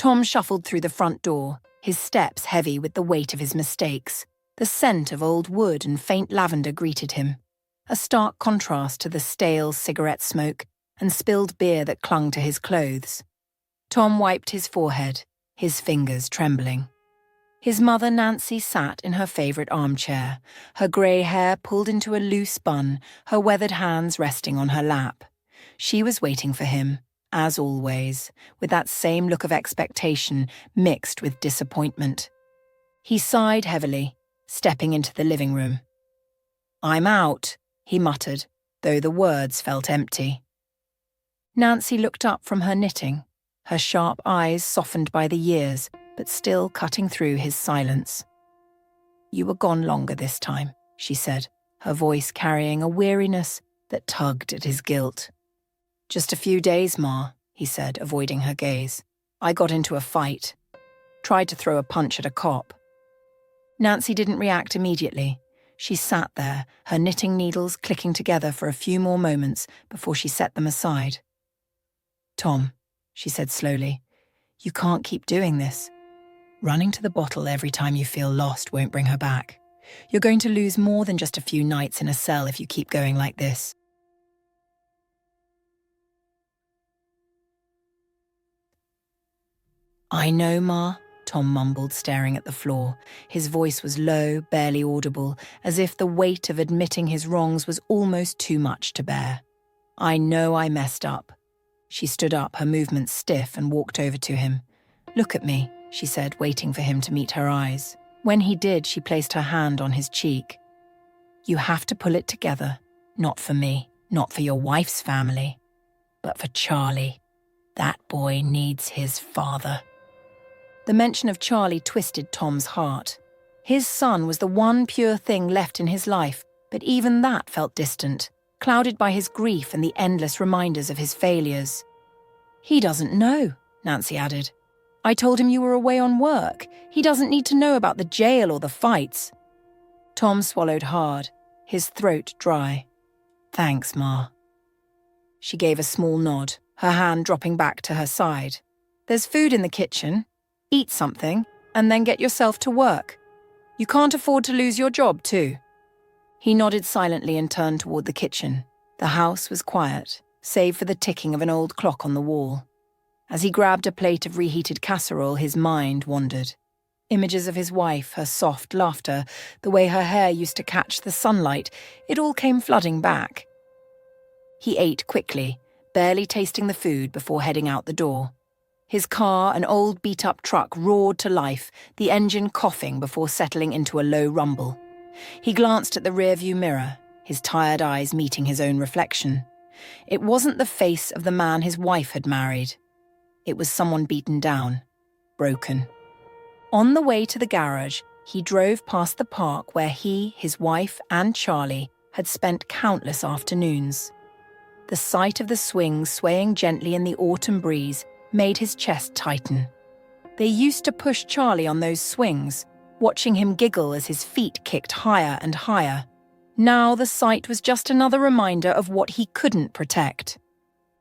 Tom shuffled through the front door, his steps heavy with the weight of his mistakes. The scent of old wood and faint lavender greeted him, a stark contrast to the stale cigarette smoke and spilled beer that clung to his clothes. Tom wiped his forehead, his fingers trembling. His mother Nancy sat in her favourite armchair, her grey hair pulled into a loose bun, her weathered hands resting on her lap. She was waiting for him, as always, with that same look of expectation mixed with disappointment. He sighed heavily, stepping into the living room. "I'm out," he muttered, though the words felt empty. Nancy looked up from her knitting, her sharp eyes softened by the years, but still cutting through his silence. "You were gone longer this time," she said, her voice carrying a weariness that tugged at his guilt. "Just a few days, Ma," he said, avoiding her gaze. "I got into a fight. Tried to throw a punch at a cop." Nancy didn't react immediately. She sat there, her knitting needles clicking together for a few more moments before she set them aside. "Tom," she said slowly, "you can't keep doing this. Running to the bottle every time you feel lost won't bring her back. You're going to lose more than just a few nights in a cell if you keep going like this." "I know, Ma," Tom mumbled, staring at the floor. His voice was low, barely audible, as if the weight of admitting his wrongs was almost too much to bear. "I know I messed up." She stood up, her movements stiff, and walked over to him. "Look at me," she said, waiting for him to meet her eyes. When he did, she placed her hand on his cheek. "You have to pull it together. Not for me, not for your wife's family, but for Charlie. That boy needs his father." The mention of Charlie twisted Tom's heart. His son was the one pure thing left in his life, but even that felt distant, clouded by his grief and the endless reminders of his failures. "He doesn't know," Nancy added. "I told him you were away on work. He doesn't need to know about the jail or the fights." Tom swallowed hard, his throat dry. "Thanks, Ma." She gave a small nod, her hand dropping back to her side. "There's food in the kitchen. Eat something, and then get yourself to work. You can't afford to lose your job, too." He nodded silently and turned toward the kitchen. The house was quiet, save for the ticking of an old clock on the wall. As he grabbed a plate of reheated casserole, his mind wandered. Images of his wife, her soft laughter, the way her hair used to catch the sunlight, it all came flooding back. He ate quickly, barely tasting the food before heading out the door. His car, an old beat-up truck, roared to life, the engine coughing before settling into a low rumble. He glanced at the rearview mirror, his tired eyes meeting his own reflection. It wasn't the face of the man his wife had married. It was someone beaten down, broken. On the way to the garage, he drove past the park where he, his wife, and Charlie had spent countless afternoons. The sight of the swings swaying gently in the autumn breeze made his chest tighten. They used to push Charlie on those swings, watching him giggle as his feet kicked higher and higher. Now the sight was just another reminder of what he couldn't protect.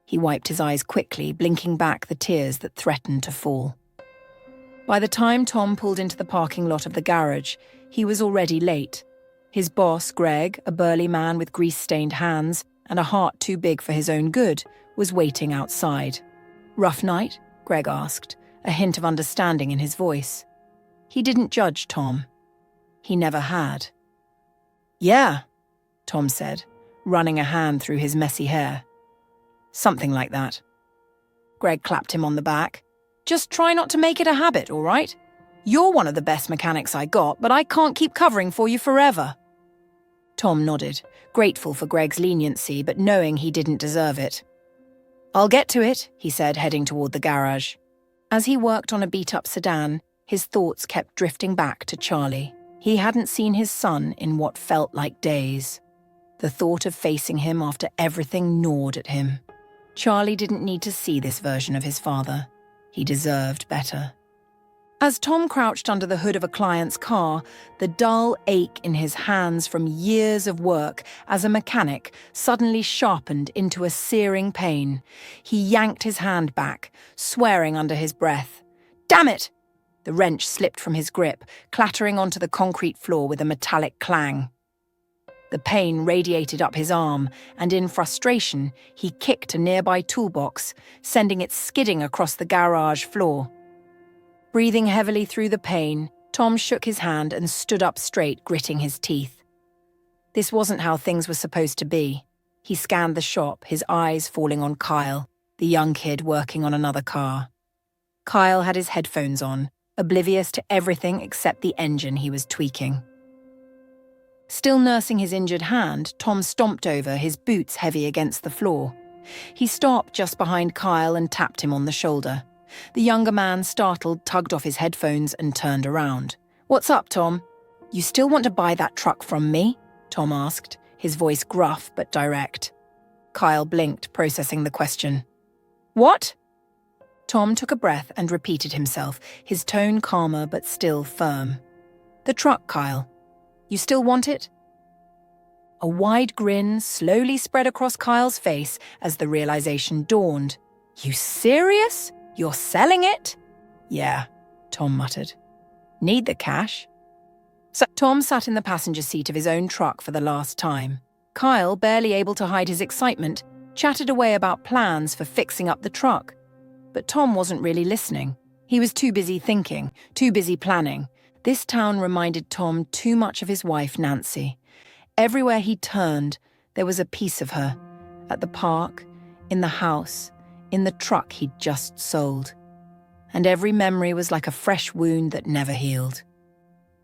He wiped his eyes quickly, blinking back the tears that threatened to fall. By the time Tom pulled into the parking lot of the garage, he was already late. His boss, Greg, a burly man with grease-stained hands and a heart too big for his own good, was waiting outside. "Rough night?" Greg asked, a hint of understanding in his voice. He didn't judge Tom. He never had. "Yeah," Tom said, running a hand through his messy hair. "Something like that." Greg clapped him on the back. "Just try not to make it a habit, all right? You're one of the best mechanics I got, but I can't keep covering for you forever." Tom nodded, grateful for Greg's leniency, but knowing he didn't deserve it. "I'll get to it," he said, heading toward the garage. As he worked on a beat-up sedan, his thoughts kept drifting back to Charlie. He hadn't seen his son in what felt like days. The thought of facing him after everything gnawed at him. Charlie didn't need to see this version of his father. He deserved better. As Tom crouched under the hood of a client's car, the dull ache in his hands from years of work as a mechanic suddenly sharpened into a searing pain. He yanked his hand back, swearing under his breath. Damn it! The wrench slipped from his grip, clattering onto the concrete floor with a metallic clang. The pain radiated up his arm, and in frustration, he kicked a nearby toolbox, sending it skidding across the garage floor. Breathing heavily through the pain, Tom shook his hand and stood up straight, gritting his teeth. This wasn't how things were supposed to be. He scanned the shop, his eyes falling on Kyle, the young kid working on another car. Kyle had his headphones on, oblivious to everything except the engine he was tweaking. Still nursing his injured hand, Tom stomped over, his boots heavy against the floor. He stopped just behind Kyle and tapped him on the shoulder. The younger man, startled, tugged off his headphones and turned around. "What's up, Tom? You still want to buy that truck from me?" Tom asked, his voice gruff but direct. Kyle blinked, processing the question. "What?" Tom took a breath and repeated himself, his tone calmer but still firm. "The truck, Kyle. You still want it?" A wide grin slowly spread across Kyle's face as the realization dawned. "You serious? You're selling it?" "Yeah," Tom muttered. "Need the cash?" So Tom sat in the passenger seat of his own truck for the last time. Kyle, barely able to hide his excitement, chatted away about plans for fixing up the truck. But Tom wasn't really listening. He was too busy thinking, too busy planning. This town reminded Tom too much of his wife, Nancy. Everywhere he turned, there was a piece of her. At the park, in the house, in the truck he'd just sold. And every memory was like a fresh wound that never healed.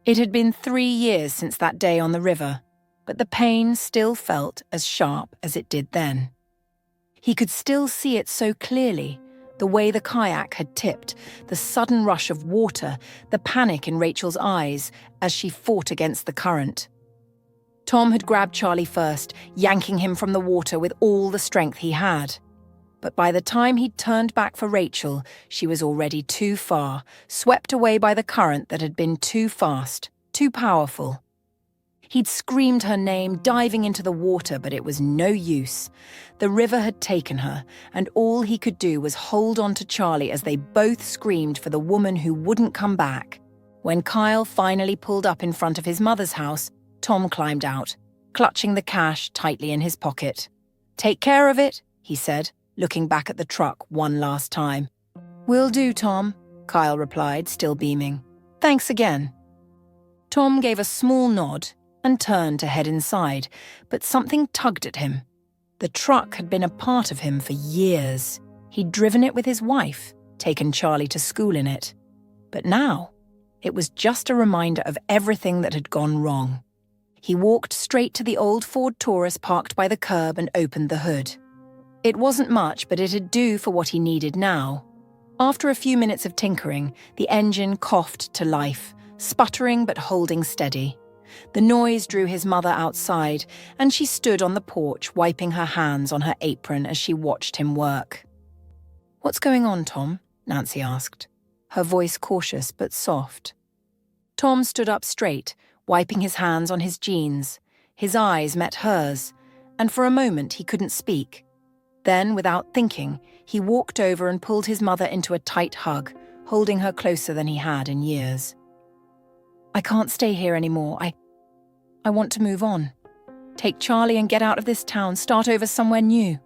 It had been 3 years since that day on the river, but the pain still felt as sharp as it did then. He could still see it so clearly, the way the kayak had tipped, the sudden rush of water, the panic in Rachel's eyes as she fought against the current. Tom had grabbed Charlie first, yanking him from the water with all the strength he had. But by the time he'd turned back for Rachel, she was already too far, swept away by the current that had been too fast, too powerful. He'd screamed her name, diving into the water, but it was no use. The river had taken her, and all he could do was hold on to Charlie as they both screamed for the woman who wouldn't come back. When Kyle finally pulled up in front of his mother's house, Tom climbed out, clutching the cash tightly in his pocket. "Take care of it," he said, looking back at the truck one last time. "Will do, Tom," Kyle replied, still beaming. "Thanks again." Tom gave a small nod and turned to head inside, but something tugged at him. The truck had been a part of him for years. He'd driven it with his wife, taken Charlie to school in it. But now, it was just a reminder of everything that had gone wrong. He walked straight to the old Ford Taurus parked by the curb and opened the hood. It wasn't much, but it'd do for what he needed now. After a few minutes of tinkering, the engine coughed to life, sputtering but holding steady. The noise drew his mother outside, and she stood on the porch wiping her hands on her apron as she watched him work. "What's going on, Tom?" Nancy asked, her voice cautious but soft. Tom stood up straight, wiping his hands on his jeans. His eyes met hers, and for a moment he couldn't speak. Then, without thinking, he walked over and pulled his mother into a tight hug, holding her closer than he had in years. "I can't stay here anymore. I want to move on. Take Charlie and get out of this town, start over somewhere new."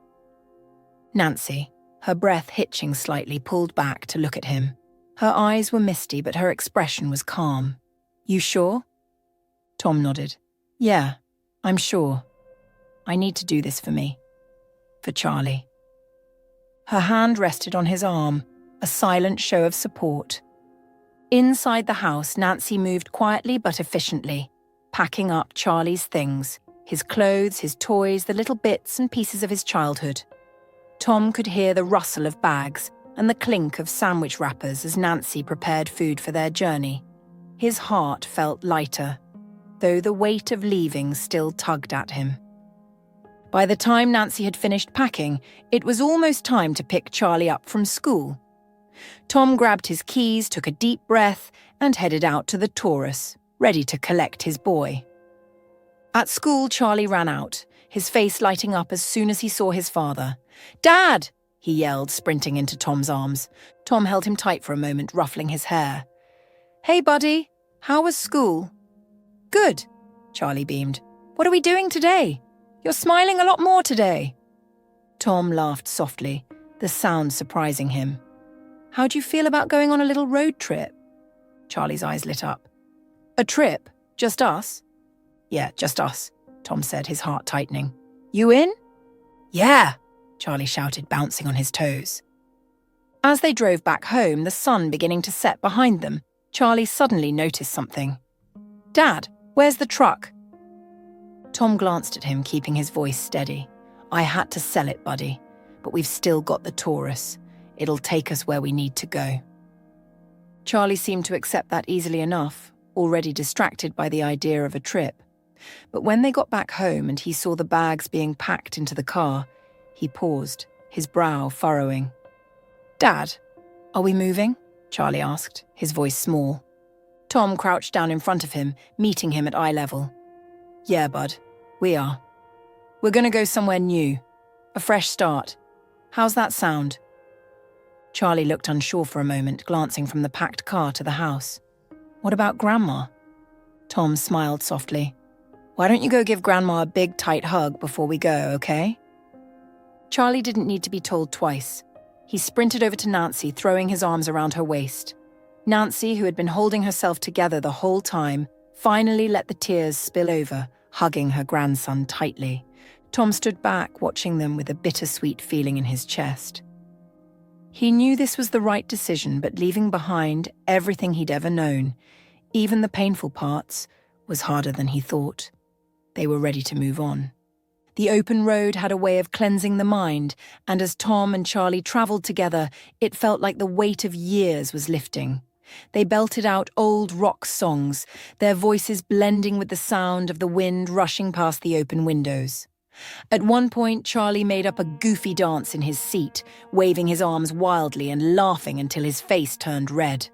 Nancy, her breath hitching slightly, pulled back to look at him. Her eyes were misty, but her expression was calm. "You sure?" Tom nodded. "Yeah, I'm sure. I need to do this for me. For Charlie." Her hand rested on his arm, a silent show of support. Inside the house, Nancy moved quietly but efficiently, packing up Charlie's things, his clothes, his toys, the little bits and pieces of his childhood. Tom could hear the rustle of bags and the clink of sandwich wrappers as Nancy prepared food for their journey. His heart felt lighter, though the weight of leaving still tugged at him. By the time Nancy had finished packing, it was almost time to pick Charlie up from school. Tom grabbed his keys, took a deep breath, and headed out to the Taurus, ready to collect his boy. At school, Charlie ran out, his face lighting up as soon as he saw his father. "Dad!" he yelled, sprinting into Tom's arms. Tom held him tight for a moment, ruffling his hair. "Hey, buddy, how was school?" "Good," Charlie beamed. "What are we doing today? You're smiling a lot more today." Tom laughed softly, the sound surprising him. "How do you feel about going on a little road trip?" Charlie's eyes lit up. "A trip? Just us?" "Yeah, just us," Tom said, his heart tightening. "You in?" "Yeah," Charlie shouted, bouncing on his toes. As they drove back home, the sun beginning to set behind them, Charlie suddenly noticed something. "Dad, where's the truck?" Tom glanced at him, keeping his voice steady. "I had to sell it, buddy, but we've still got the Taurus. It'll take us where we need to go." Charlie seemed to accept that easily enough, already distracted by the idea of a trip. But when they got back home and he saw the bags being packed into the car, he paused, his brow furrowing. "Dad, are we moving?" Charlie asked, his voice small. Tom crouched down in front of him, meeting him at eye level. "Yeah, bud, we are. We're going to go somewhere new. A fresh start. How's that sound?" Charlie looked unsure for a moment, glancing from the packed car to the house. "What about Grandma?" Tom smiled softly. "Why don't you go give Grandma a big, tight hug before we go, okay?" Charlie didn't need to be told twice. He sprinted over to Nancy, throwing his arms around her waist. Nancy, who had been holding herself together the whole time, finally let the tears spill over, hugging her grandson tightly. Tom stood back, watching them with a bittersweet feeling in his chest. He knew this was the right decision, but leaving behind everything he'd ever known, even the painful parts, was harder than he thought. They were ready to move on. The open road had a way of cleansing the mind, and as Tom and Charlie travelled together, it felt like the weight of years was lifting. They belted out old rock songs, their voices blending with the sound of the wind rushing past the open windows. At one point, Charlie made up a goofy dance in his seat, waving his arms wildly and laughing until his face turned red.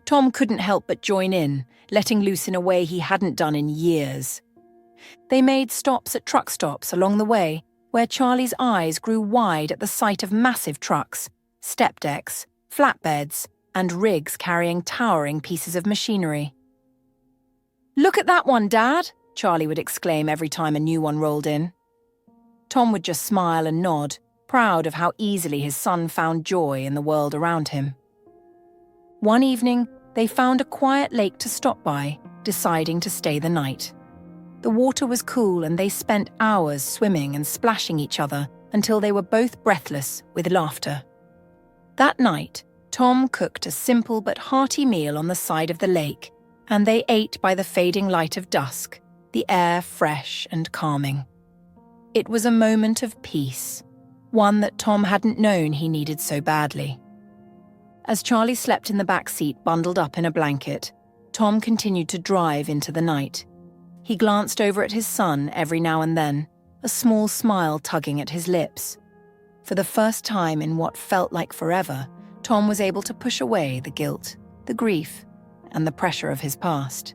Tom couldn't help but join in, letting loose in a way he hadn't done in years. They made stops at truck stops along the way, where Charlie's eyes grew wide at the sight of massive trucks, step decks, flatbeds, and rigs carrying towering pieces of machinery. "Look at that one, Dad!" Charlie would exclaim every time a new one rolled in. Tom would just smile and nod, proud of how easily his son found joy in the world around him. One evening, they found a quiet lake to stop by, deciding to stay the night. The water was cool and they spent hours swimming and splashing each other until they were both breathless with laughter. That night, Tom cooked a simple but hearty meal on the side of the lake, and they ate by the fading light of dusk, the air fresh and calming. It was a moment of peace, one that Tom hadn't known he needed so badly. As Charlie slept in the back seat, bundled up in a blanket, Tom continued to drive into the night. He glanced over at his son every now and then, a small smile tugging at his lips. For the first time in what felt like forever, Tom was able to push away the guilt, the grief, and the pressure of his past.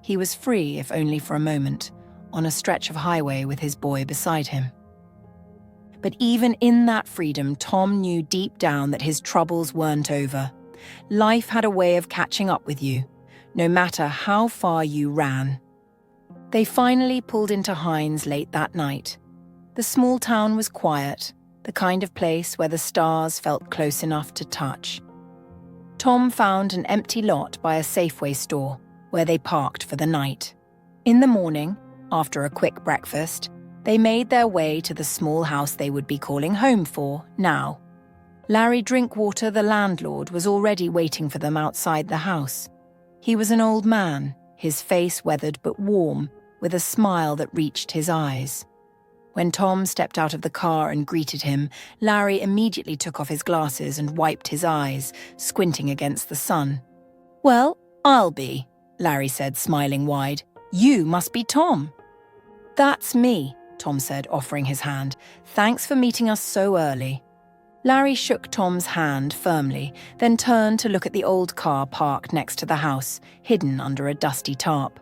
He was free, if only for a moment, on a stretch of highway with his boy beside him. But even in that freedom, Tom knew deep down that his troubles weren't over. Life had a way of catching up with you, no matter how far you ran. They finally pulled into Hines late that night. The small town was quiet, the kind of place where the stars felt close enough to touch. Tom found an empty lot by a Safeway store, where they parked for the night. In the morning, after a quick breakfast, they made their way to the small house they would be calling home for now. Larry Drinkwater, the landlord, was already waiting for them outside the house. He was an old man, his face weathered but warm, with a smile that reached his eyes. When Tom stepped out of the car and greeted him, Larry immediately took off his glasses and wiped his eyes, squinting against the sun. "Well, I'll be," Larry said, smiling wide. "You must be Tom." "That's me," Tom said, offering his hand. "Thanks for meeting us so early." Larry shook Tom's hand firmly, then turned to look at the old car parked next to the house, hidden under a dusty tarp.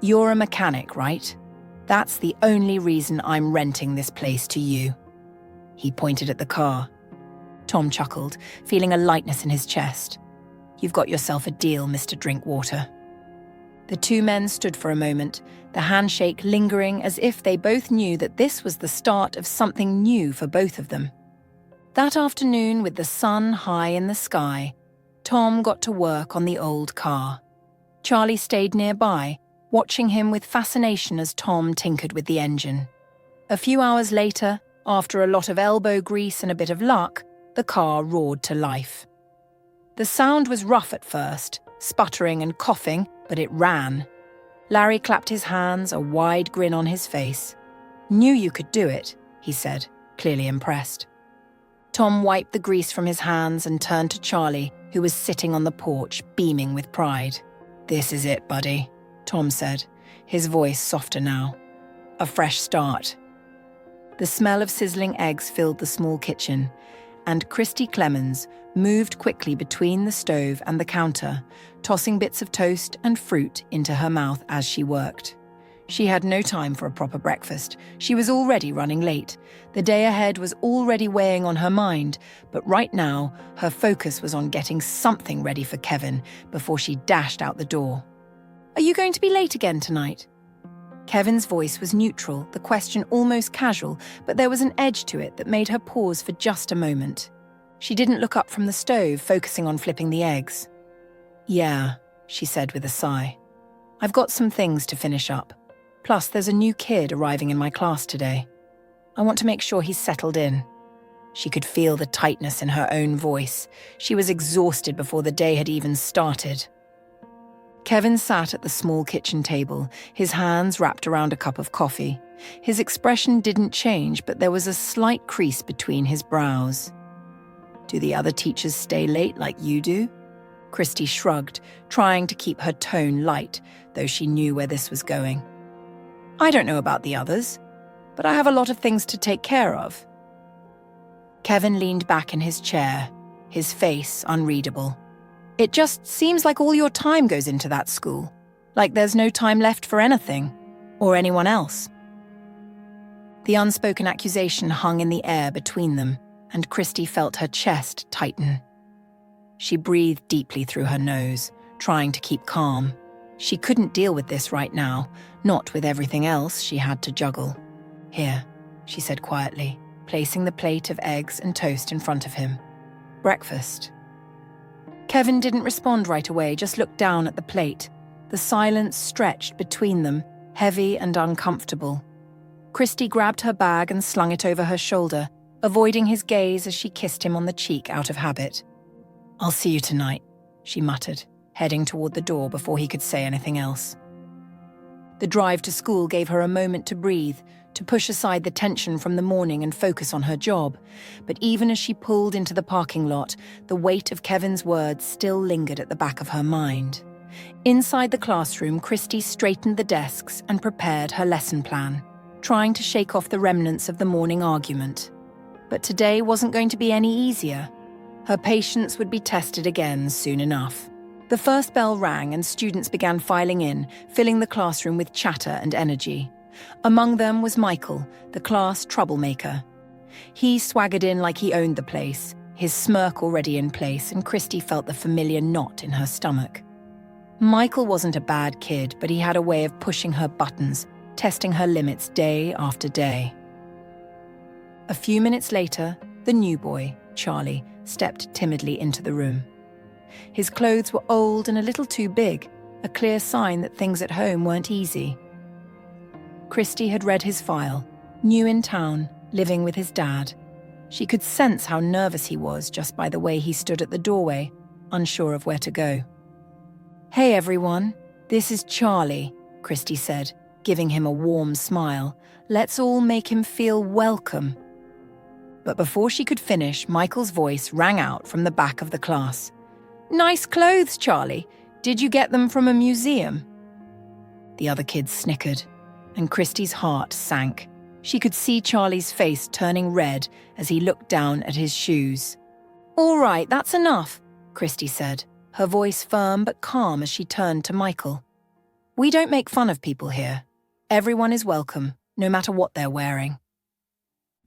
"You're a mechanic, right? That's the only reason I'm renting this place to you." He pointed at the car. Tom chuckled, feeling a lightness in his chest. "You've got yourself a deal, Mr. Drinkwater." The two men stood for a moment, the handshake lingering as if they both knew that this was the start of something new for both of them. That afternoon, with the sun high in the sky, Tom got to work on the old car. Charlie stayed nearby, watching him with fascination as Tom tinkered with the engine. A few hours later, after a lot of elbow grease and a bit of luck, the car roared to life. The sound was rough at first, sputtering and coughing, but it ran. Larry clapped his hands, a wide grin on his face. "Knew you could do it," he said, clearly impressed. Tom wiped the grease from his hands and turned to Charlie, who was sitting on the porch, beaming with pride. "This is it, buddy," Tom said, his voice softer now. "A fresh start." The smell of sizzling eggs filled the small kitchen, and Christy Clemens moved quickly between the stove and the counter, tossing bits of toast and fruit into her mouth as she worked. She had no time for a proper breakfast. She was already running late. The day ahead was already weighing on her mind, but right now, her focus was on getting something ready for Kevin before she dashed out the door. "Are you going to be late again tonight?" Kevin's voice was neutral, the question almost casual, but there was an edge to it that made her pause for just a moment. She didn't look up from the stove, focusing on flipping the eggs. "Yeah," she said with a sigh. "I've got some things to finish up. Plus, there's a new kid arriving in my class today. I want to make sure he's settled in." She could feel the tightness in her own voice. She was exhausted before the day had even started. Kevin sat at the small kitchen table, his hands wrapped around a cup of coffee. His expression didn't change, but there was a slight crease between his brows. "Do the other teachers stay late like you do?" Christy shrugged, trying to keep her tone light, though she knew where this was going. "I don't know about the others, but I have a lot of things to take care of." Kevin leaned back in his chair, his face unreadable. "It just seems like all your time goes into that school, like there's no time left for anything, or anyone else." The unspoken accusation hung in the air between them, and Christy felt her chest tighten. She breathed deeply through her nose, trying to keep calm. She couldn't deal with this right now, not with everything else she had to juggle. "Here," she said quietly, placing the plate of eggs and toast in front of him. "Breakfast." Kevin didn't respond right away, just looked down at the plate. The silence stretched between them, heavy and uncomfortable. Christy grabbed her bag and slung it over her shoulder, avoiding his gaze as she kissed him on the cheek out of habit. "I'll see you tonight," she muttered, heading toward the door before he could say anything else. The drive to school gave her a moment to breathe, to push aside the tension from the morning and focus on her job. But even as she pulled into the parking lot, the weight of Kevin's words still lingered at the back of her mind. Inside the classroom, Christy straightened the desks and prepared her lesson plan, trying to shake off the remnants of the morning argument. But today wasn't going to be any easier. Her patience would be tested again soon enough. The first bell rang and students began filing in, filling the classroom with chatter and energy. Among them was Michael, the class troublemaker. He swaggered in like he owned the place, his smirk already in place, and Christy felt the familiar knot in her stomach. Michael wasn't a bad kid, but he had a way of pushing her buttons, testing her limits day after day. A few minutes later, the new boy, Charlie, stepped timidly into the room. His clothes were old and a little too big, a clear sign that things at home weren't easy. Christy had read his file, new in town, living with his dad. She could sense how nervous he was just by the way he stood at the doorway, unsure of where to go. "Hey everyone, this is Charlie," Christy said, giving him a warm smile. "Let's all make him feel welcome." But before she could finish, Michael's voice rang out from the back of the class. "Nice clothes, Charlie. Did you get them from a museum?" The other kids snickered, and Christy's heart sank. She could see Charlie's face turning red as he looked down at his shoes. "All right, that's enough," Christy said, her voice firm but calm as she turned to Michael. "We don't make fun of people here. Everyone is welcome, no matter what they're wearing."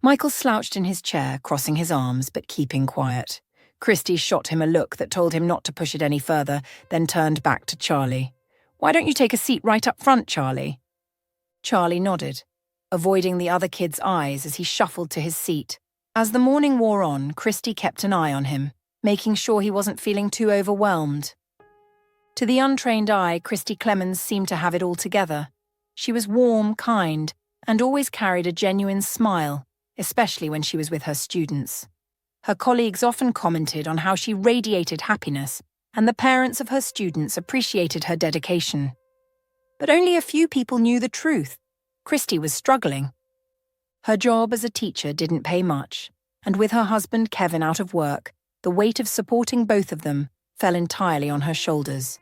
Michael slouched in his chair, crossing his arms but keeping quiet. Christy shot him a look that told him not to push it any further, then turned back to Charlie. "Why don't you take a seat right up front, Charlie?" Charlie nodded, avoiding the other kid's eyes as he shuffled to his seat. As the morning wore on, Christy kept an eye on him, making sure he wasn't feeling too overwhelmed. To the untrained eye, Christy Clemens seemed to have it all together. She was warm, kind, and always carried a genuine smile, especially when she was with her students. Her colleagues often commented on how she radiated happiness, and the parents of her students appreciated her dedication. But only a few people knew the truth. Christy was struggling. Her job as a teacher didn't pay much, and with her husband Kevin out of work, the weight of supporting both of them fell entirely on her shoulders.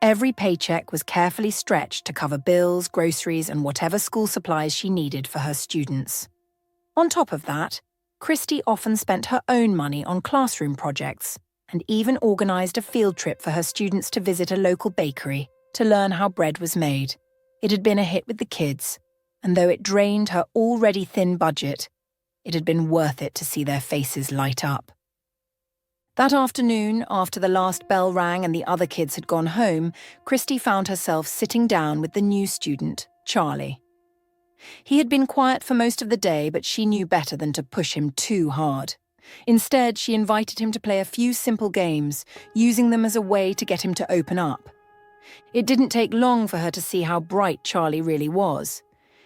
Every paycheck was carefully stretched to cover bills, groceries, and whatever school supplies she needed for her students. On top of that, Christy often spent her own money on classroom projects and even organised a field trip for her students to visit a local bakery to learn how bread was made. It had been a hit with the kids, and though it drained her already thin budget, it had been worth it to see their faces light up. That afternoon, after the last bell rang and the other kids had gone home, Christy found herself sitting down with the new student, Charlie. He had been quiet for most of the day, but she knew better than to push him too hard. Instead, she invited him to play a few simple games, using them as a way to get him to open up. It didn't take long for her to see how bright Charlie really was.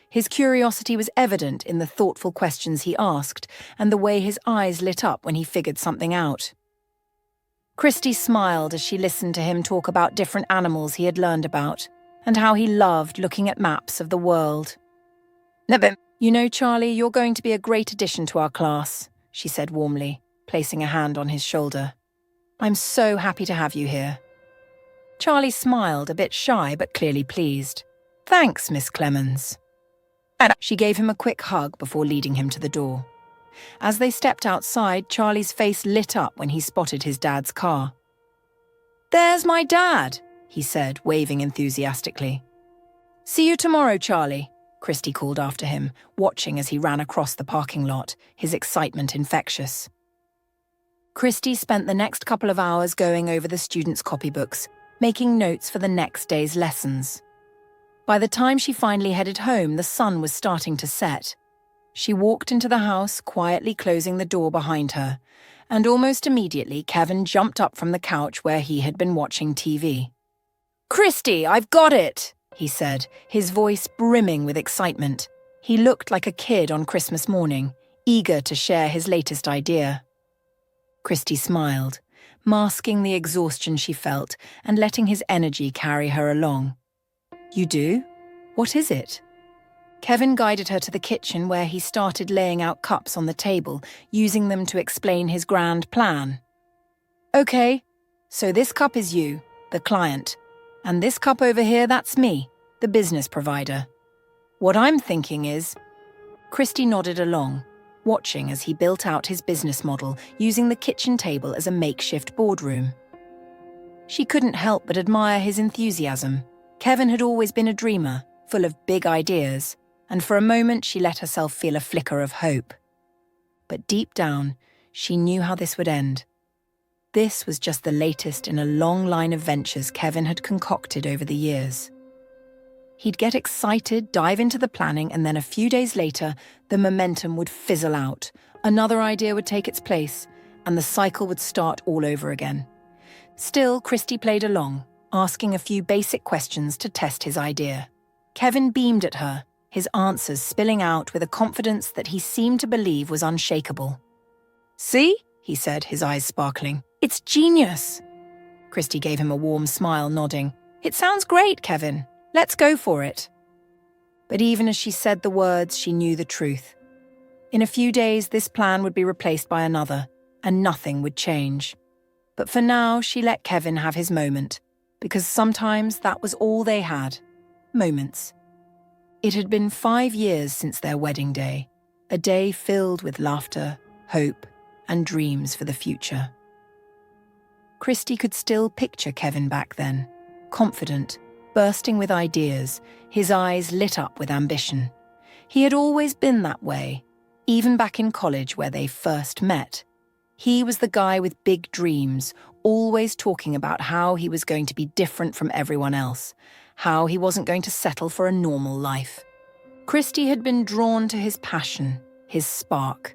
His curiosity was evident in the thoughtful questions he asked and the way his eyes lit up when he figured something out. Christy smiled as she listened to him talk about different animals he had learned about and how he loved looking at maps of the world. "You know, Charlie, you're going to be a great addition to our class," she said warmly, placing a hand on his shoulder. "I'm so happy to have you here." Charlie smiled, a bit shy but clearly pleased. "Thanks, Miss Clemens." She gave him a quick hug before leading him to the door. As they stepped outside, Charlie's face lit up when he spotted his dad's car. "There's my dad," he said, waving enthusiastically. "See you tomorrow, Charlie," Christy called after him, watching as he ran across the parking lot, his excitement infectious. Christy spent the next couple of hours going over the students' copybooks, making notes for the next day's lessons. By the time she finally headed home, the sun was starting to set. She walked into the house, quietly closing the door behind her, and almost immediately Kevin jumped up from the couch where he had been watching TV. "Christy, I've got it!" he said, his voice brimming with excitement. He looked like a kid on Christmas morning, eager to share his latest idea. Christy smiled, masking the exhaustion she felt and letting his energy carry her along. "You do? What is it?" Kevin guided her to the kitchen where he started laying out cups on the table, using them to explain his grand plan. "Okay, so this cup is you, the client, and this cup over here, that's me, the business provider. What I'm thinking is..." Christy nodded along, watching as he built out his business model, using the kitchen table as a makeshift boardroom. She couldn't help but admire his enthusiasm. Kevin had always been a dreamer, full of big ideas, and for a moment she let herself feel a flicker of hope. But deep down, she knew how this would end. This was just the latest in a long line of ventures Kevin had concocted over the years. He'd get excited, dive into the planning, and then a few days later, the momentum would fizzle out. Another idea would take its place, and the cycle would start all over again. Still, Christy played along, asking a few basic questions to test his idea. Kevin beamed at her, his answers spilling out with a confidence that he seemed to believe was unshakable. "See?" he said, his eyes sparkling. "It's genius." Christy gave him a warm smile, nodding. "It sounds great, Kevin. Let's go for it." But even as she said the words, she knew the truth. In a few days, this plan would be replaced by another, and nothing would change. But for now, she let Kevin have his moment, because sometimes that was all they had. Moments. It had been 5 years since their wedding day, a day filled with laughter, hope, and dreams for the future. Christy could still picture Kevin back then, confident, bursting with ideas, his eyes lit up with ambition. He had always been that way, even back in college where they first met. He was the guy with big dreams, always talking about how he was going to be different from everyone else, how he wasn't going to settle for a normal life. Christy had been drawn to his passion, his spark.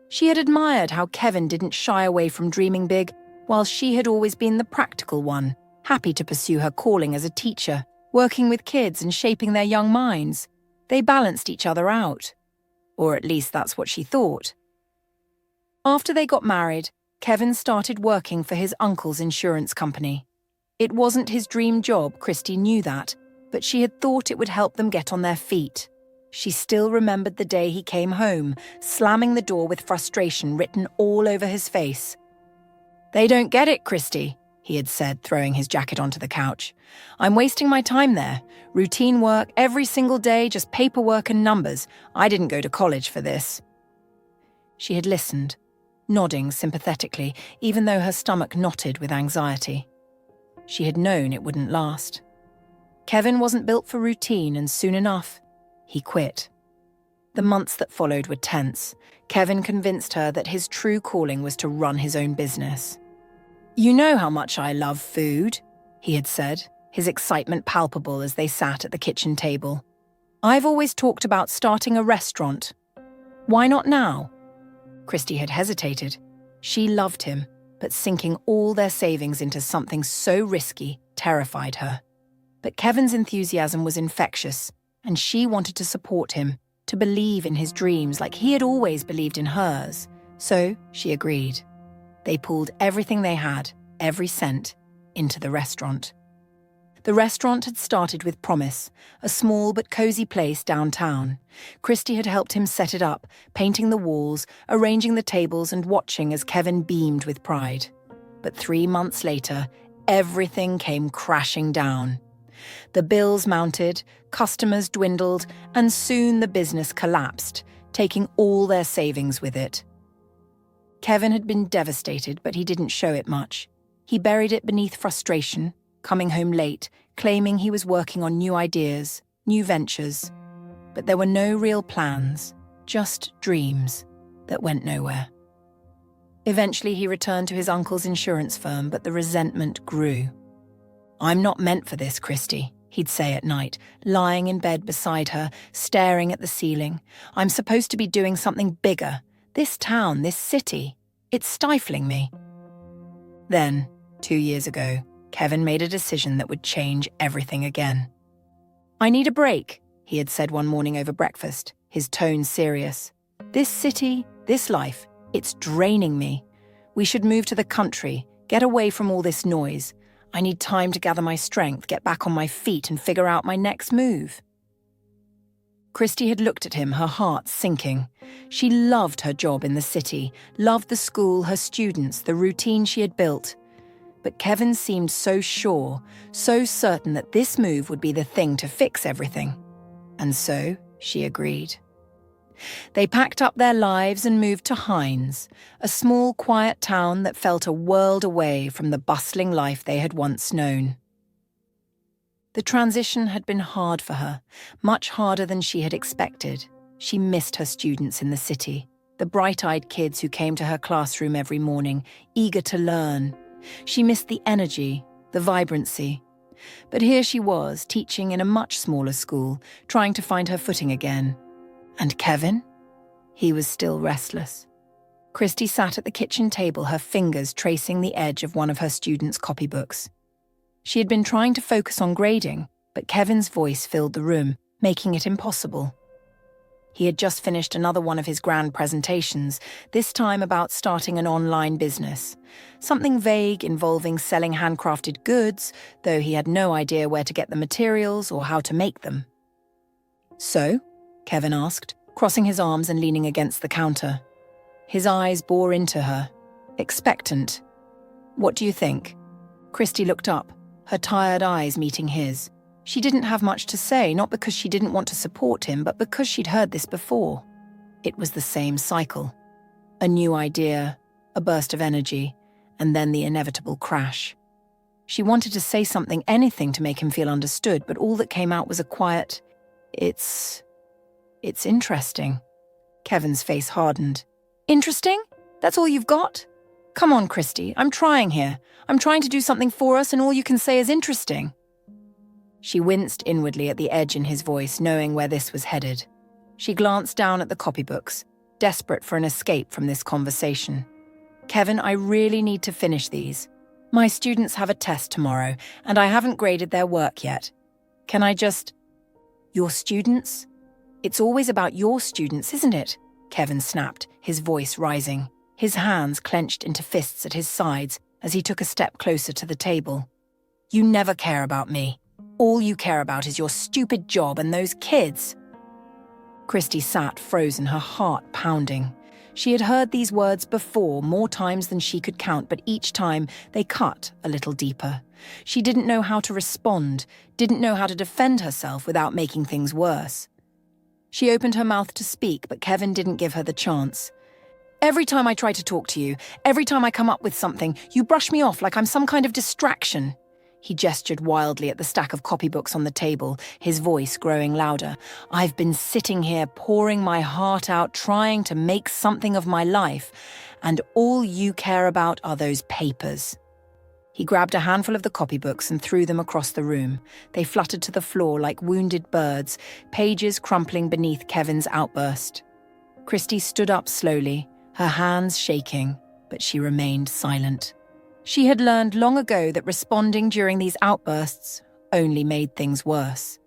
She had admired how Kevin didn't shy away from dreaming big, while she had always been the practical one, happy to pursue her calling as a teacher, working with kids and shaping their young minds. They balanced each other out. Or at least that's what she thought. After they got married, Kevin started working for his uncle's insurance company. It wasn't his dream job, Christy knew that, but she had thought it would help them get on their feet. She still remembered the day he came home, slamming the door with frustration written all over his face. "They don't get it, Christy," he had said, throwing his jacket onto the couch. "I'm wasting my time there. Routine work every single day, just paperwork and numbers. I didn't go to college for this." She had listened, nodding sympathetically, even though her stomach knotted with anxiety. She had known it wouldn't last. Kevin wasn't built for routine, and soon enough, he quit. The months that followed were tense. Kevin convinced her that his true calling was to run his own business. "You know how much I love food," he had said, his excitement palpable as they sat at the kitchen table. "I've always talked about starting a restaurant. Why not now?" Christy had hesitated. She loved him, but sinking all their savings into something so risky terrified her. But Kevin's enthusiasm was infectious, and she wanted to support him, to believe in his dreams like he had always believed in hers. So she agreed. They pulled everything they had, every cent, into the restaurant. The restaurant had started with promise, a small but cozy place downtown. Christy had helped him set it up, painting the walls, arranging the tables and watching as Kevin beamed with pride. But 3 months later, everything came crashing down. The bills mounted, customers dwindled, and soon the business collapsed, taking all their savings with it. Kevin had been devastated, but he didn't show it much. He buried it beneath frustration, coming home late, claiming he was working on new ideas, new ventures. But there were no real plans, just dreams that went nowhere. Eventually he returned to his uncle's insurance firm, but the resentment grew. "I'm not meant for this, Christy," he'd say at night, lying in bed beside her, staring at the ceiling. "I'm supposed to be doing something bigger. This town, this city, it's stifling me." Then, 2 years ago, Kevin made a decision that would change everything again. "I need a break," he had said one morning over breakfast, his tone serious. "This city, this life, it's draining me. We should move to the country, get away from all this noise. I need time to gather my strength, get back on my feet and figure out my next move." Christy had looked at him, her heart sinking. She loved her job in the city, loved the school, her students, the routine she had built. But Kevin seemed so sure, so certain that this move would be the thing to fix everything. And so she agreed. They packed up their lives and moved to Hines, a small, quiet town that felt a world away from the bustling life they had once known. The transition had been hard for her, much harder than she had expected. She missed her students in the city, the bright-eyed kids who came to her classroom every morning, eager to learn. She missed the energy, the vibrancy. But here she was, teaching in a much smaller school, trying to find her footing again. And Kevin? He was still restless. Christy sat at the kitchen table, her fingers tracing the edge of one of her students' copybooks. She had been trying to focus on grading, but Kevin's voice filled the room, making it impossible. He had just finished another one of his grand presentations, this time about starting an online business. Something vague involving selling handcrafted goods, though he had no idea where to get the materials or how to make them. "So?" Kevin asked, crossing his arms and leaning against the counter. His eyes bore into her, expectant. "What do you think?" Christy looked up, her tired eyes meeting his. She didn't have much to say, not because she didn't want to support him, but because she'd heard this before. It was the same cycle. A new idea, a burst of energy, and then the inevitable crash. She wanted to say something, anything to make him feel understood, but all that came out was a quiet, It's interesting." Kevin's face hardened. Interesting? That's all you've got? Come on, Christy, I'm trying here. I'm trying to do something for us and all you can say is interesting. She winced inwardly at the edge in his voice, knowing where this was headed. She glanced down at the copybooks, desperate for an escape from this conversation. Kevin, I really need to finish these. My students have a test tomorrow, and I haven't graded their work yet. Can I just... Your students? It's always about your students, isn't it? Kevin snapped, his voice rising. His hands clenched into fists at his sides as he took a step closer to the table. You never care about me. All you care about is your stupid job and those kids. Christy sat frozen, her heart pounding. She had heard these words before, more times than she could count, but each time they cut a little deeper. She didn't know how to respond, didn't know how to defend herself without making things worse. She opened her mouth to speak, but Kevin didn't give her the chance. Every time I try to talk to you, every time I come up with something, you brush me off like I'm some kind of distraction. He gestured wildly at the stack of copybooks on the table, his voice growing louder. I've been sitting here pouring my heart out, trying to make something of my life, and all you care about are those papers. He grabbed a handful of the copybooks and threw them across the room. They fluttered to the floor like wounded birds, pages crumpling beneath Kevin's outburst. Christy stood up slowly, her hands shaking, but she remained silent. She had learned long ago that responding during these outbursts only made things worse.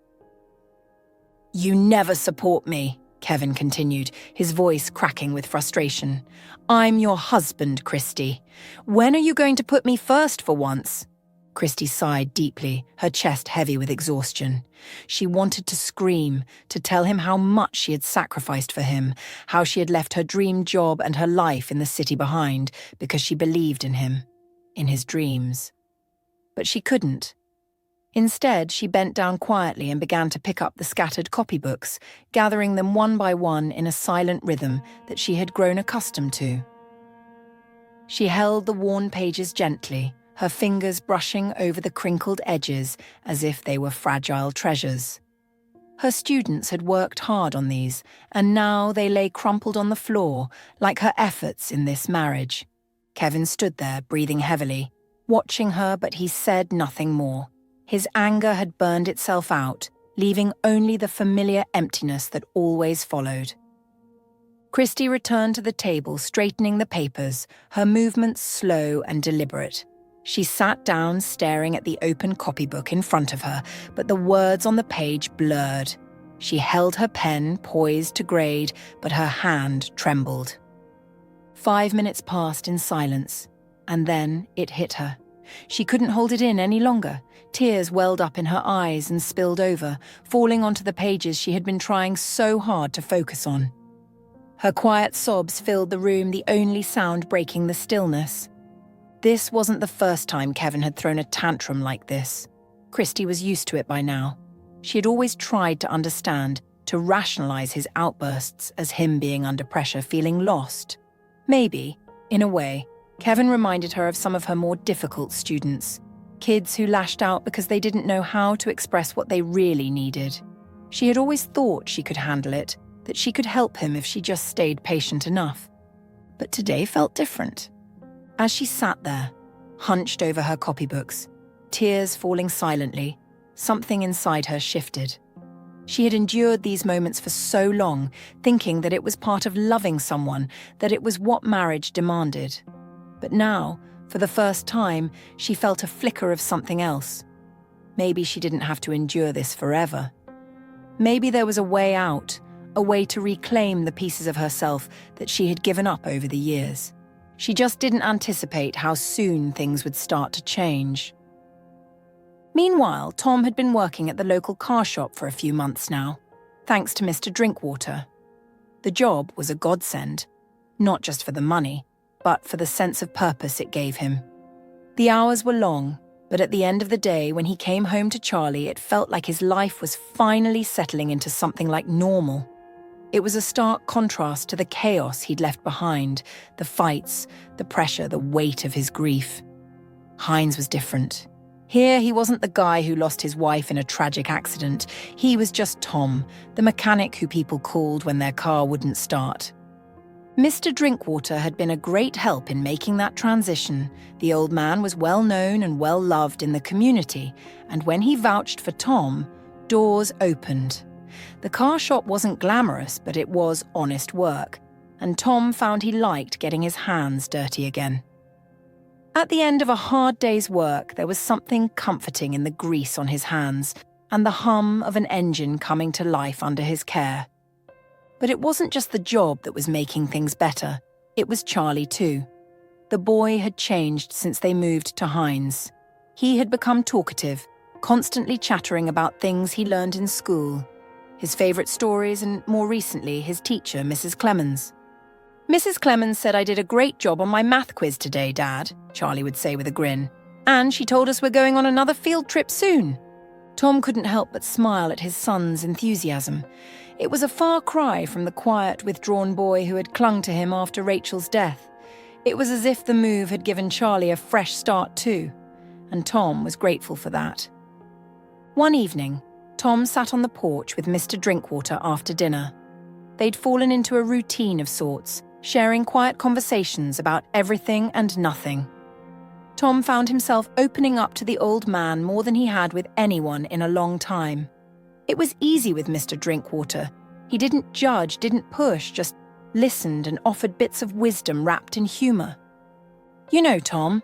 You never support me, Kevin continued, his voice cracking with frustration. I'm your husband, Christy. When are you going to put me first for once? Christy sighed deeply, her chest heavy with exhaustion. She wanted to scream, to tell him how much she had sacrificed for him, how she had left her dream job and her life in the city behind because she believed in him. In his dreams. But she couldn't. Instead, she bent down quietly and began to pick up the scattered copybooks, gathering them one by one in a silent rhythm that she had grown accustomed to. She held the worn pages gently, her fingers brushing over the crinkled edges as if they were fragile treasures. Her students had worked hard on these, and now they lay crumpled on the floor, like her efforts in this marriage. Kevin stood there, breathing heavily, watching her, but he said nothing more. His anger had burned itself out, leaving only the familiar emptiness that always followed. Christy returned to the table, straightening the papers, her movements slow and deliberate. She sat down, staring at the open copybook in front of her, but the words on the page blurred. She held her pen, poised to grade, but her hand trembled. 5 minutes passed in silence, and then it hit her. She couldn't hold it in any longer. Tears welled up in her eyes and spilled over, falling onto the pages she had been trying so hard to focus on. Her quiet sobs filled the room, the only sound breaking the stillness. This wasn't the first time Kevin had thrown a tantrum like this. Christy was used to it by now. She had always tried to understand, to rationalize his outbursts as him being under pressure, feeling lost. Maybe, in a way, Kevin reminded her of some of her more difficult students, kids who lashed out because they didn't know how to express what they really needed. She had always thought she could handle it, that she could help him if she just stayed patient enough. But today felt different. As she sat there, hunched over her copybooks, tears falling silently, something inside her shifted. She had endured these moments for so long, thinking that it was part of loving someone, that it was what marriage demanded. But now, for the first time, she felt a flicker of something else. Maybe she didn't have to endure this forever. Maybe there was a way out, a way to reclaim the pieces of herself that she had given up over the years. She just didn't anticipate how soon things would start to change. Meanwhile, Tom had been working at the local car shop for a few months now, thanks to Mr. Drinkwater. The job was a godsend, not just for the money, but for the sense of purpose it gave him. The hours were long, but at the end of the day, when he came home to Charlie, it felt like his life was finally settling into something like normal. It was a stark contrast to the chaos he'd left behind, the fights, the pressure, the weight of his grief. Heinz was different. Here he wasn't the guy who lost his wife in a tragic accident. He was just Tom, the mechanic who people called when their car wouldn't start. Mr. Drinkwater had been a great help in making that transition. The old man was well known and well loved in the community, and when he vouched for Tom, doors opened. The car shop wasn't glamorous, but it was honest work, and Tom found he liked getting his hands dirty again. At the end of a hard day's work, there was something comforting in the grease on his hands and the hum of an engine coming to life under his care. But it wasn't just the job that was making things better. It was Charlie too. The boy had changed since they moved to Hines. He had become talkative, constantly chattering about things he learned in school, his favourite stories, and more recently, his teacher, Mrs. Clemens. "Mrs. Clemens said I did a great job on my math quiz today, Dad," Charlie would say with a grin. "And she told us we're going on another field trip soon." Tom couldn't help but smile at his son's enthusiasm. It was a far cry from the quiet, withdrawn boy who had clung to him after Rachel's death. It was as if the move had given Charlie a fresh start too, and Tom was grateful for that. One evening, Tom sat on the porch with Mr. Drinkwater after dinner. They'd fallen into a routine of sorts, sharing quiet conversations about everything and nothing. Tom found himself opening up to the old man more than he had with anyone in a long time. It was easy with Mr. Drinkwater. He didn't judge, didn't push, just listened and offered bits of wisdom wrapped in humour. "You know, Tom,"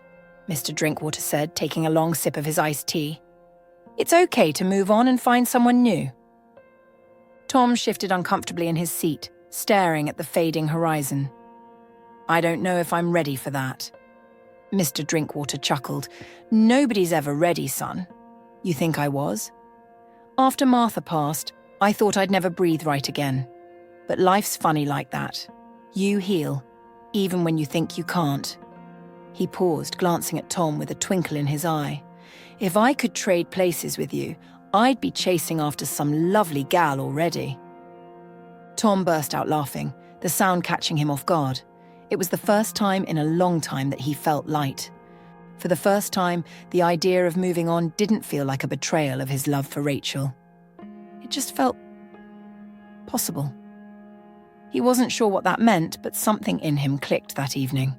Mr. Drinkwater said, taking a long sip of his iced tea, "it's okay to move on and find someone new." Tom shifted uncomfortably in his seat, staring at the fading horizon. "I don't know if I'm ready for that." Mr. Drinkwater chuckled. "Nobody's ever ready, son. You think I was? After Martha passed, I thought I'd never breathe right again. But life's funny like that. You heal, even when you think you can't." He paused, glancing at Tom with a twinkle in his eye. "If I could trade places with you, I'd be chasing after some lovely gal already." Tom burst out laughing, the sound catching him off guard. It was the first time in a long time that he felt light. For the first time, the idea of moving on didn't feel like a betrayal of his love for Rachel. It just felt possible. He wasn't sure what that meant, but something in him clicked that evening.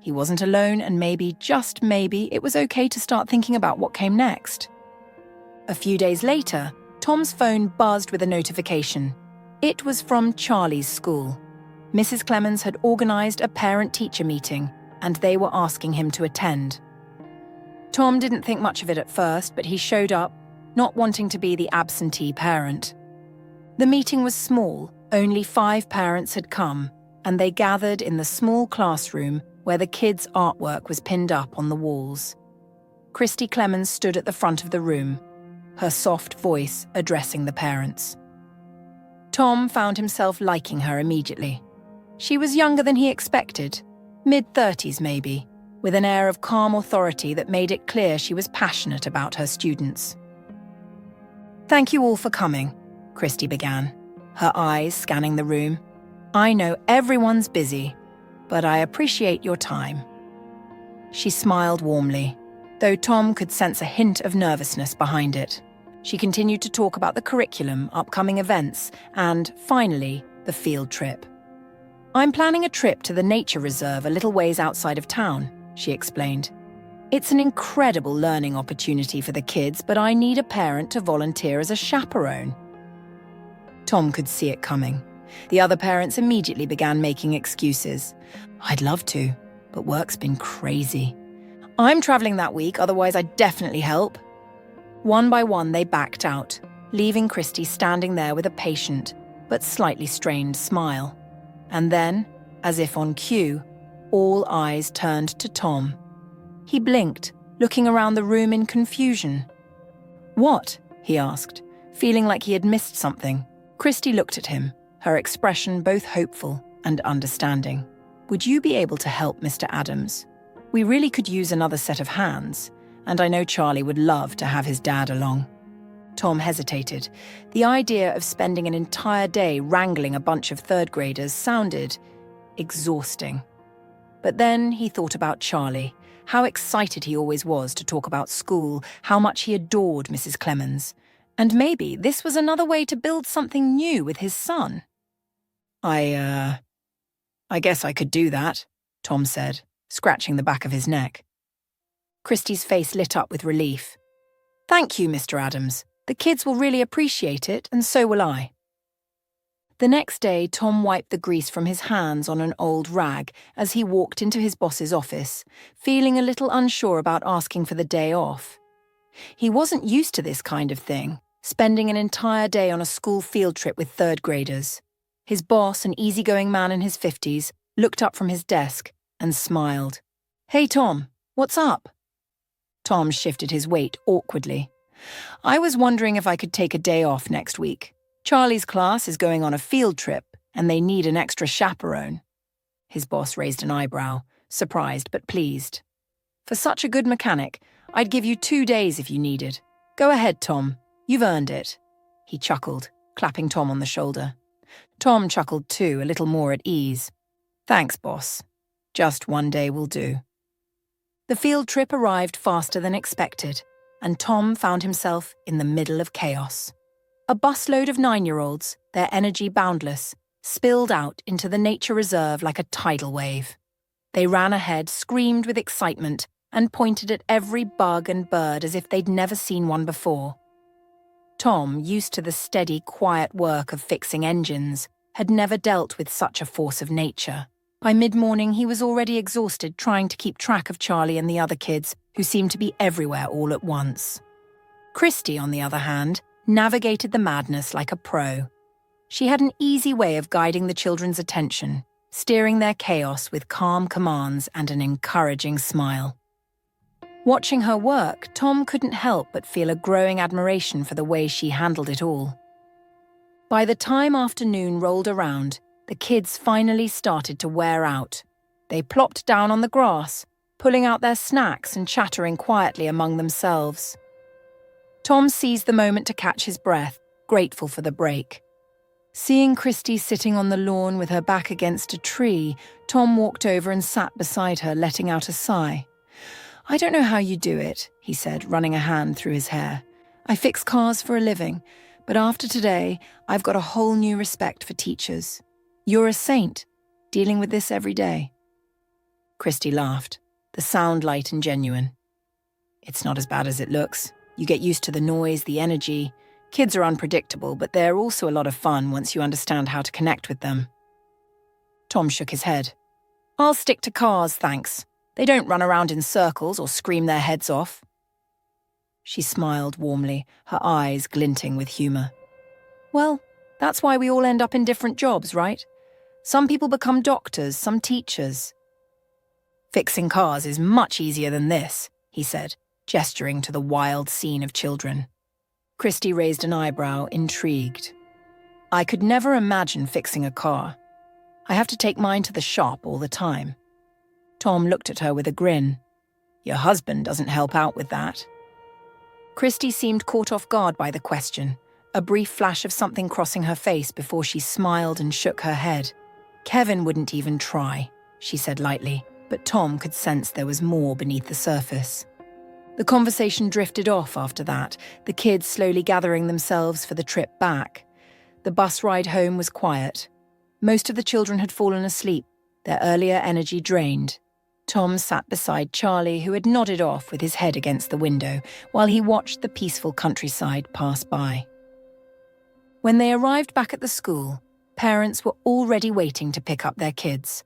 He wasn't alone, and maybe, just maybe, it was okay to start thinking about what came next. A few days later, Tom's phone buzzed with a notification. It was from Charlie's school. Mrs. Clemens had organised a parent-teacher meeting, and they were asking him to attend. Tom didn't think much of it at first, but he showed up, not wanting to be the absentee parent. The meeting was small, only 5 parents had come, and they gathered in the small classroom where the kids' artwork was pinned up on the walls. Christy Clemens stood at the front of the room, her soft voice addressing the parents. Tom found himself liking her immediately. She was younger than he expected, mid-30s maybe, with an air of calm authority that made it clear she was passionate about her students. "Thank you all for coming," Christy began, her eyes scanning the room. "I know everyone's busy, but I appreciate your time." She smiled warmly, though Tom could sense a hint of nervousness behind it. She continued to talk about the curriculum, upcoming events, and, finally, the field trip. "I'm planning a trip to the nature reserve a little ways outside of town," she explained. "It's an incredible learning opportunity for the kids, but I need a parent to volunteer as a chaperone." Tom could see it coming. The other parents immediately began making excuses. "I'd love to, but work's been crazy. I'm traveling that week, otherwise I'd definitely help." One by one, they backed out, leaving Christy standing there with a patient, but slightly strained smile. And then, as if on cue, all eyes turned to Tom. He blinked, looking around the room in confusion. "What?" he asked, feeling like he had missed something. Christy looked at him, her expression both hopeful and understanding. "Would you be able to help Mr. Adams? We really could use another set of hands, and I know Charlie would love to have his dad along." Tom hesitated. The idea of spending an entire day wrangling a bunch of third graders sounded exhausting. But then he thought about Charlie, How excited he always was to talk about school, how much he adored Mrs. Clemens. And maybe this was another way to build something new with his son. I guess I could do that, Tom said, scratching the back of his neck. Christy's face lit up with relief. Thank you, Mr. Adams. The kids will really appreciate it, and so will I. The next day, Tom wiped the grease from his hands on an old rag as he walked into his boss's office, feeling a little unsure about asking for the day off. He wasn't used to this kind of thing, spending an entire day on a school field trip with third graders. His boss, an easygoing man in his 50s, looked up from his desk and smiled. Hey, Tom, what's up? Tom shifted his weight awkwardly. I was wondering if I could take a day off next week. Charlie's class is going on a field trip, and they need an extra chaperone. His boss raised an eyebrow, surprised but pleased. For such a good mechanic, I'd give you 2 days if you needed. Go ahead, Tom. You've earned it. He chuckled, clapping Tom on the shoulder. Tom chuckled too, a little more at ease. Thanks, boss. Just 1 day will do. The field trip arrived faster than expected, and Tom found himself in the middle of chaos. A busload of 9-year-olds, their energy boundless, spilled out into the nature reserve like a tidal wave. They ran ahead, screamed with excitement, and pointed at every bug and bird as if they'd never seen one before. Tom, used to the steady, quiet work of fixing engines, had never dealt with such a force of nature. By mid-morning, he was already exhausted trying to keep track of Charlie and the other kids, who seemed to be everywhere all at once. Christy, on the other hand, navigated the madness like a pro. She had an easy way of guiding the children's attention, steering their chaos with calm commands and an encouraging smile. Watching her work, Tom couldn't help but feel a growing admiration for the way she handled it all. By the time afternoon rolled around, the kids finally started to wear out. They plopped down on the grass, pulling out their snacks and chattering quietly among themselves. Tom seized the moment to catch his breath, grateful for the break. Seeing Christy sitting on the lawn with her back against a tree, Tom walked over and sat beside her, letting out a sigh. I don't know how you do it, he said, running a hand through his hair. I fix cars for a living, but after today, I've got a whole new respect for teachers. You're a saint, dealing with this every day. Christy laughed, the sound light and genuine. It's not as bad as it looks. You get used to the noise, the energy. Kids are unpredictable, but they're also a lot of fun once you understand how to connect with them. Tom shook his head. I'll stick to cars, thanks. They don't run around in circles or scream their heads off. She smiled warmly, her eyes glinting with humour. Well, that's why we all end up in different jobs, right? Some people become doctors, some teachers. Fixing cars is much easier than this, he said, gesturing to the wild scene of children. Christy raised an eyebrow, intrigued. I could never imagine fixing a car. I have to take mine to the shop all the time. Tom looked at her with a grin. Your husband doesn't help out with that. Christy seemed caught off guard by the question, a brief flash of something crossing her face before she smiled and shook her head. Kevin wouldn't even try, she said lightly, but Tom could sense there was more beneath the surface. The conversation drifted off after that, the kids slowly gathering themselves for the trip back. The bus ride home was quiet. Most of the children had fallen asleep, their earlier energy drained. Tom sat beside Charlie, who had nodded off with his head against the window, while he watched the peaceful countryside pass by. When they arrived back at the school, parents were already waiting to pick up their kids.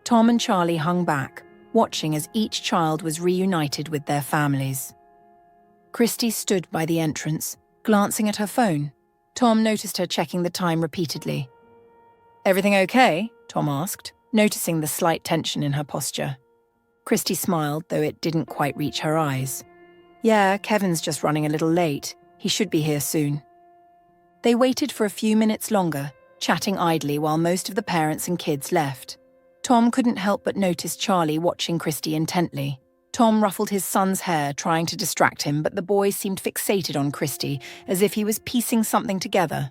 Tom and Charlie hung back, watching as each child was reunited with their families. Christy stood by the entrance, glancing at her phone. Tom noticed her checking the time repeatedly. Everything okay? Tom asked, noticing the slight tension in her posture. Christy smiled, though it didn't quite reach her eyes. Yeah, Kevin's just running a little late. He should be here soon. They waited for a few minutes longer, chatting idly while most of the parents and kids left. Tom couldn't help but notice Charlie watching Christy intently. Tom ruffled his son's hair, trying to distract him, but the boy seemed fixated on Christy, as if he was piecing something together.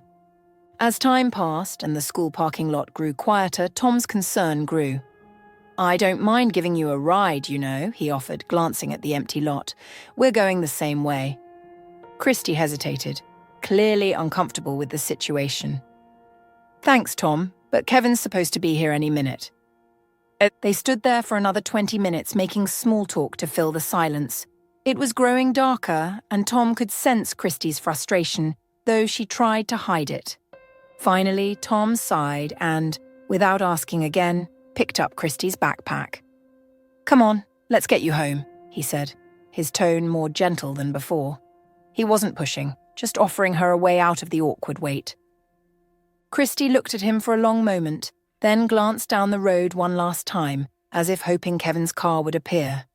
As time passed and the school parking lot grew quieter, Tom's concern grew. I don't mind giving you a ride, you know, he offered, glancing at the empty lot. We're going the same way. Christy hesitated, clearly uncomfortable with the situation. Thanks, Tom, but Kevin's supposed to be here any minute. They stood there for another 20 minutes, making small talk to fill the silence. It was growing darker, and Tom could sense Christy's frustration, though she tried to hide it. Finally, Tom sighed and, without asking again, picked up Christy's backpack. Come on, let's get you home, he said, his tone more gentle than before. He wasn't pushing, just offering her a way out of the awkward wait. Christy looked at him for a long moment, then glanced down the road one last time, as if hoping Kevin's car would appear.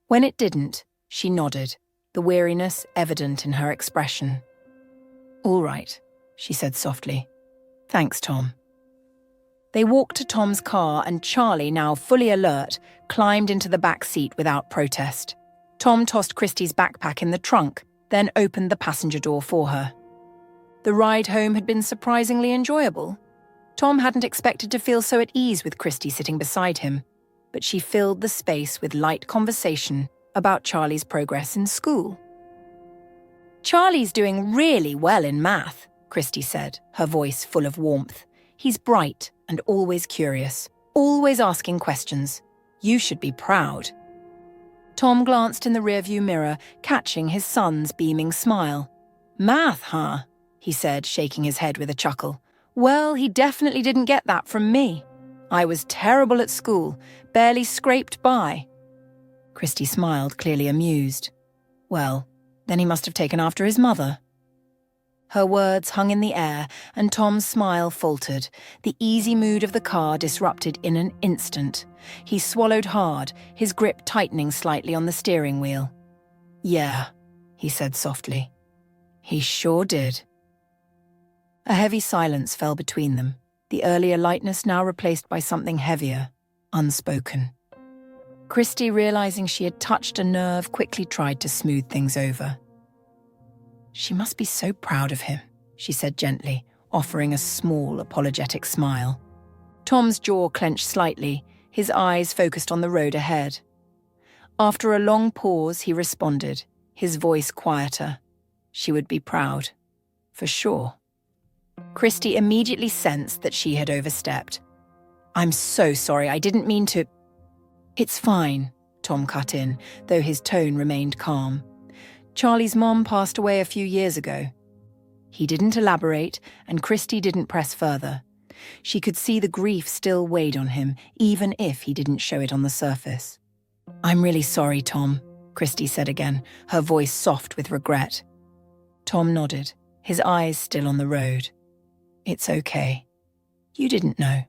When it didn't, she nodded, the weariness evident in her expression. All right, she said softly. Thanks, Tom. They walked to Tom's car and Charlie, now fully alert, climbed into the back seat without protest. Tom tossed Christy's backpack in the trunk, then opened the passenger door for her. The ride home had been surprisingly enjoyable. Tom hadn't expected to feel so at ease with Christy sitting beside him, but she filled the space with light conversation about Charlie's progress in school. Charlie's doing really well in math, Christy said, her voice full of warmth. He's bright and always curious, always asking questions. You should be proud. Tom glanced in the rearview mirror, catching his son's beaming smile. Math, huh? He said, shaking his head with a chuckle. Well, he definitely didn't get that from me. I was terrible at school, barely scraped by. Christy smiled, clearly amused. Well, then he must have taken after his mother. Her words hung in the air, and Tom's smile faltered, the easy mood of the car disrupted in an instant. He swallowed hard, his grip tightening slightly on the steering wheel. Yeah, he said softly. He sure did. A heavy silence fell between them, the earlier lightness now replaced by something heavier, unspoken. Christy, realizing she had touched a nerve, quickly tried to smooth things over. She must be so proud of him, she said gently, offering a small, apologetic smile. Tom's jaw clenched slightly, his eyes focused on the road ahead. After a long pause, he responded, his voice quieter. She would be proud, for sure. Christy immediately sensed that she had overstepped. I'm so sorry, I didn't mean to... It's fine, Tom cut in, though his tone remained calm. Charlie's mom passed away a few years ago. He didn't elaborate, and Christy didn't press further. She could see the grief still weighed on him, even if he didn't show it on the surface. I'm really sorry, Tom, Christy said again, her voice soft with regret. Tom nodded, his eyes still on the road. It's okay. You didn't know.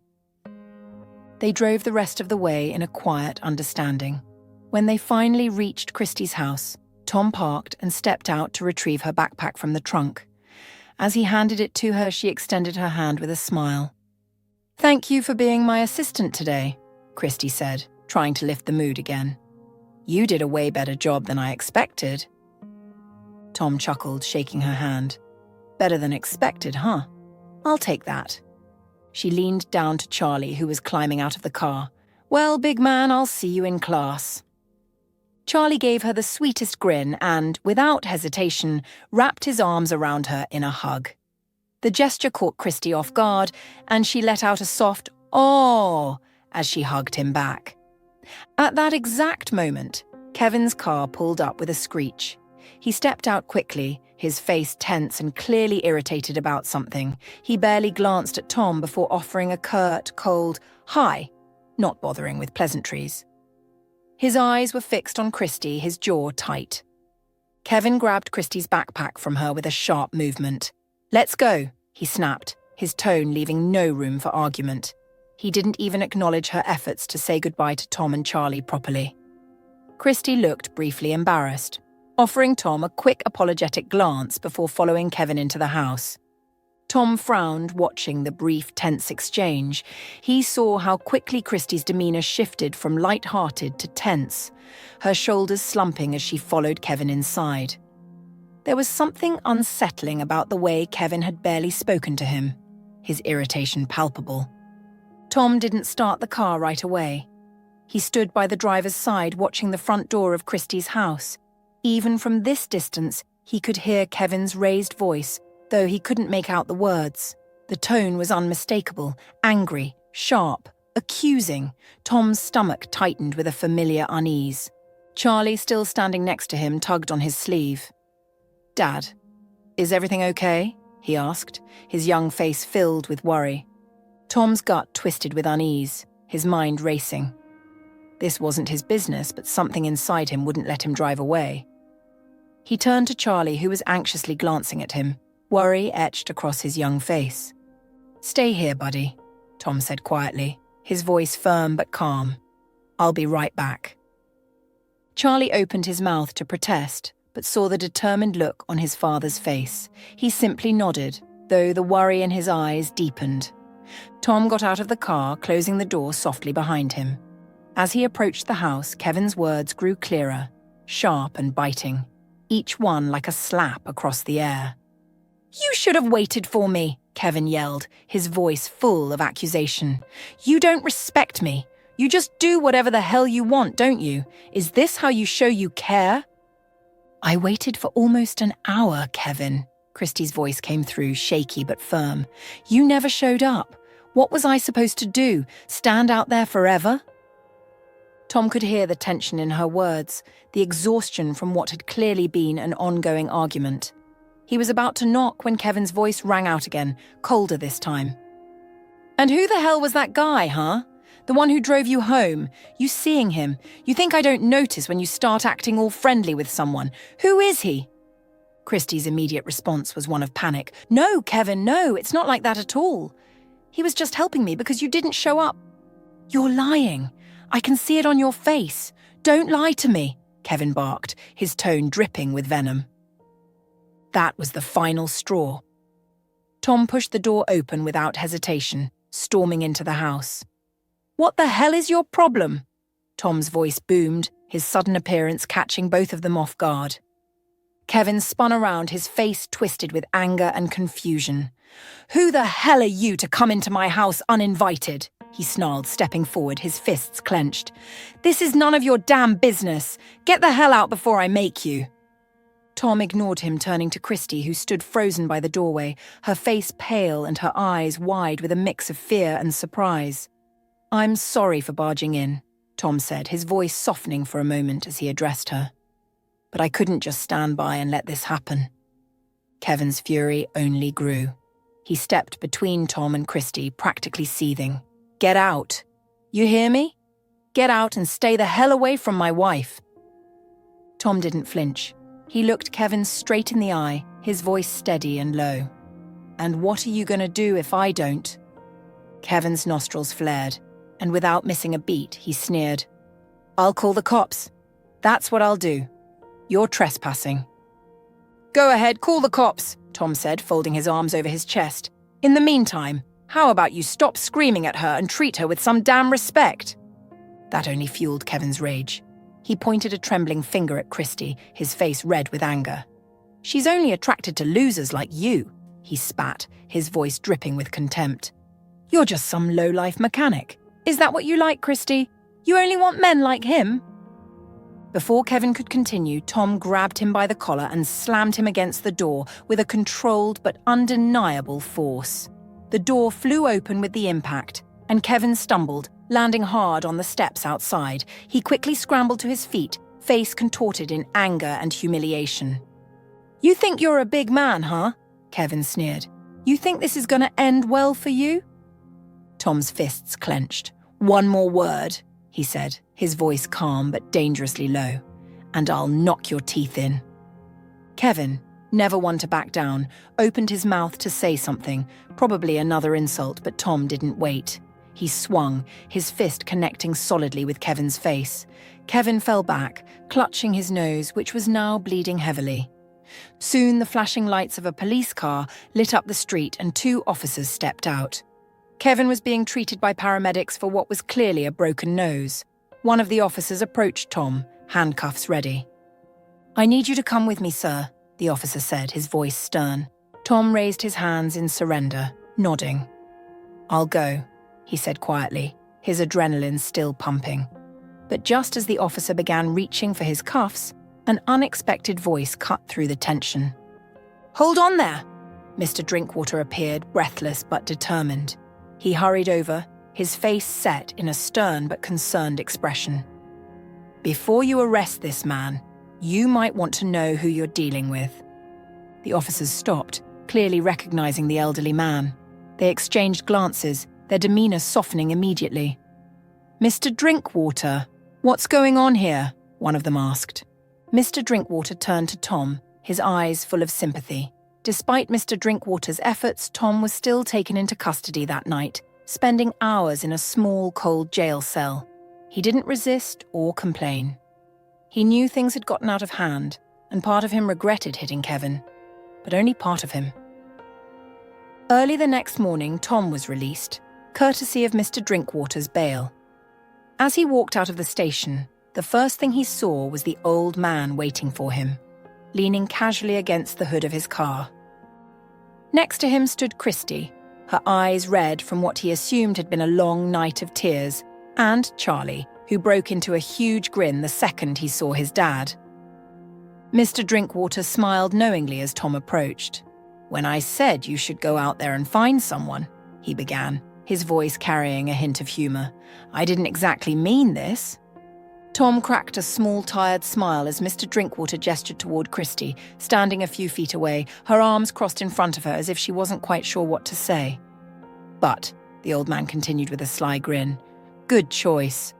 They drove the rest of the way in a quiet understanding. When they finally reached Christy's house, Tom parked and stepped out to retrieve her backpack from the trunk. As he handed it to her, she extended her hand with a smile. Thank you for being my assistant today, Christy said, trying to lift the mood again. You did a way better job than I expected. Tom chuckled, shaking her hand. Better than expected, huh? I'll take that. She leaned down to Charlie, who was climbing out of the car. Well, big man, I'll see you in class. Charlie gave her the sweetest grin and, without hesitation, wrapped his arms around her in a hug. The gesture caught Christy off guard, and she let out a soft "oh" as she hugged him back. At that exact moment, Kevin's car pulled up with a screech. He stepped out quickly, his face tense and clearly irritated about something. He barely glanced at Tom before offering a curt, cold "hi," not bothering with pleasantries. His eyes were fixed on Christy, his jaw tight. Kevin grabbed Christy's backpack from her with a sharp movement. Let's go, he snapped, his tone leaving no room for argument. He didn't even acknowledge her efforts to say goodbye to Tom and Charlie properly. Christy looked briefly embarrassed, offering Tom a quick apologetic glance before following Kevin into the house. Tom frowned, watching the brief, tense exchange. He saw how quickly Christy's demeanor shifted from light-hearted to tense, her shoulders slumping as she followed Kevin inside. There was something unsettling about the way Kevin had barely spoken to him, his irritation palpable. Tom didn't start the car right away. He stood by the driver's side watching the front door of Christie's house. Even from this distance, he could hear Kevin's raised voice, though he couldn't make out the words. The tone was unmistakable, angry, sharp, accusing. Tom's stomach tightened with a familiar unease. Charlie, still standing next to him, tugged on his sleeve. "Dad, is everything okay?" he asked, his young face filled with worry. Tom's gut twisted with unease, his mind racing. This wasn't his business, but something inside him wouldn't let him drive away. He turned to Charlie, who was anxiously glancing at him, worry etched across his young face. "Stay here, buddy," Tom said quietly, his voice firm but calm. "I'll be right back." Charlie opened his mouth to protest, but saw the determined look on his father's face. He simply nodded, though the worry in his eyes deepened. Tom got out of the car, closing the door softly behind him. As he approached the house, Kevin's words grew clearer, sharp and biting, each one like a slap across the air. "You should have waited for me," Kevin yelled, his voice full of accusation. "You don't respect me. You just do whatever the hell you want, don't you? Is this how you show you care?" "I waited for almost an hour, Kevin," Christie's voice came through, shaky but firm. "You never showed up. What was I supposed to do? Stand out there forever?" Tom could hear the tension in her words, the exhaustion from what had clearly been an ongoing argument. He was about to knock when Kevin's voice rang out again, colder this time. "And who the hell was that guy, huh? The one who drove you home? You seeing him? You think I don't notice when you start acting all friendly with someone? Who is he?" Christie's immediate response was one of panic. "No, Kevin, no, it's not like that at all. He was just helping me because you didn't show up." "You're lying. I can see it on your face. Don't lie to me," Kevin barked, his tone dripping with venom. That was the final straw. Tom pushed the door open without hesitation, storming into the house. "What the hell is your problem?" Tom's voice boomed, his sudden appearance catching both of them off guard. Kevin spun around, his face twisted with anger and confusion. "Who the hell are you to come into my house uninvited?" he snarled, stepping forward, his fists clenched. "This is none of your damn business. Get the hell out before I make you." Tom ignored him, turning to Christie, who stood frozen by the doorway, her face pale and her eyes wide with a mix of fear and surprise. "I'm sorry for barging in," Tom said, his voice softening for a moment as he addressed her. "But I couldn't just stand by and let this happen." Kevin's fury only grew. He stepped between Tom and Christie, practically seething. "Get out. You hear me? Get out and stay the hell away from my wife." Tom didn't flinch. He looked Kevin straight in the eye, his voice steady and low. "And what are you going to do if I don't?" Kevin's nostrils flared, and without missing a beat, he sneered. "I'll call the cops. That's what I'll do. You're trespassing." "Go ahead, call the cops," Tom said, folding his arms over his chest. "In the meantime, how about you stop screaming at her and treat her with some damn respect?" That only fueled Kevin's rage. He pointed a trembling finger at Christie, his face red with anger. "She's only attracted to losers like you," he spat, his voice dripping with contempt. "You're just some low-life mechanic. Is that what you like, Christie? You only want men like him?" Before Kevin could continue, Tom grabbed him by the collar and slammed him against the door with a controlled but undeniable force. The door flew open with the impact, and Kevin stumbled, landing hard on the steps outside. He quickly scrambled to his feet, face contorted in anger and humiliation. "You think you're a big man, huh?" Kevin sneered. "You think this is going to end well for you?" Tom's fists clenched. "One more word," he said, his voice calm but dangerously low, "and I'll knock your teeth in." Kevin, never one to back down, opened his mouth to say something, probably another insult, but Tom didn't wait. He swung, his fist connecting solidly with Kevin's face. Kevin fell back, clutching his nose, which was now bleeding heavily. Soon the flashing lights of a police car lit up the street and 2 officers stepped out. Kevin was being treated by paramedics for what was clearly a broken nose. One of the officers approached Tom, handcuffs ready. "I need you to come with me, sir," the officer said, his voice stern. Tom raised his hands in surrender, nodding. "I'll go," he said quietly, his adrenaline still pumping. But just as the officer began reaching for his cuffs, an unexpected voice cut through the tension. "Hold on there!" Mr. Drinkwater appeared, breathless but determined. He hurried over, his face set in a stern but concerned expression. "Before you arrest this man, you might want to know who you're dealing with." The officers stopped, clearly recognizing the elderly man. They exchanged glances, their demeanor softening immediately. "Mr. Drinkwater, what's going on here?" one of them asked. Mr. Drinkwater turned to Tom, his eyes full of sympathy. Despite Mr. Drinkwater's efforts, Tom was still taken into custody that night, spending hours in a small, cold jail cell. He didn't resist or complain. He knew things had gotten out of hand, and part of him regretted hitting Kevin, but only part of him. Early the next morning, Tom was released, courtesy of Mr. Drinkwater's bail. As he walked out of the station, the first thing he saw was the old man waiting for him, leaning casually against the hood of his car. Next to him stood Christy, her eyes red from what he assumed had been a long night of tears, and Charlie, who broke into a huge grin the second he saw his dad. Mr. Drinkwater smiled knowingly as Tom approached. "When I said you should go out there and find someone," he began, his voice carrying a hint of humor, "I didn't exactly mean this." Tom cracked a small, tired smile as Mr. Drinkwater gestured toward Christy, standing a few feet away, her arms crossed in front of her as if she wasn't quite sure what to say. "But," the old man continued with a sly grin, "good choice."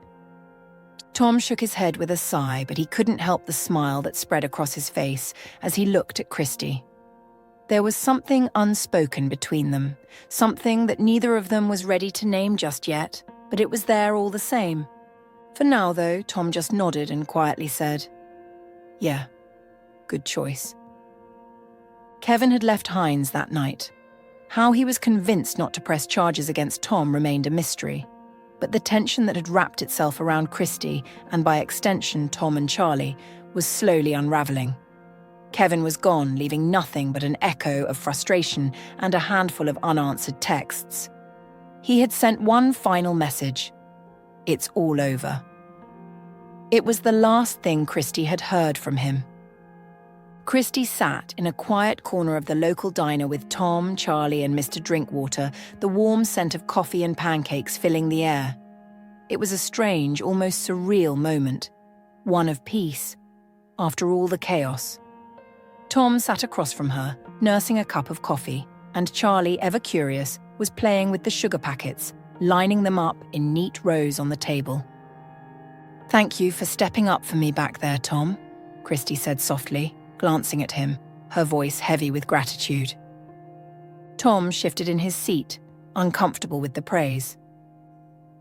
Tom shook his head with a sigh, but he couldn't help the smile that spread across his face as he looked at Christy. There was something unspoken between them, something that neither of them was ready to name just yet, but it was there all the same. For now, though, Tom just nodded and quietly said, "Yeah, good choice." Kevin had left Hines that night. How he was convinced not to press charges against Tom remained a mystery, but the tension that had wrapped itself around Christy, and by extension Tom and Charlie, was slowly unraveling. Kevin was gone, leaving nothing but an echo of frustration and a handful of unanswered texts. He had sent one final message: "It's all over." It was the last thing Christy had heard from him. Christy sat in a quiet corner of the local diner with Tom, Charlie, and Mr. Drinkwater, the warm scent of coffee and pancakes filling the air. It was a strange, almost surreal moment, one of peace, after all the chaos. Tom sat across from her, nursing a cup of coffee, and Charlie, ever curious, was playing with the sugar packets, lining them up in neat rows on the table. "Thank you for stepping up for me back there, Tom," Christy said softly, glancing at him, her voice heavy with gratitude. Tom shifted in his seat, uncomfortable with the praise.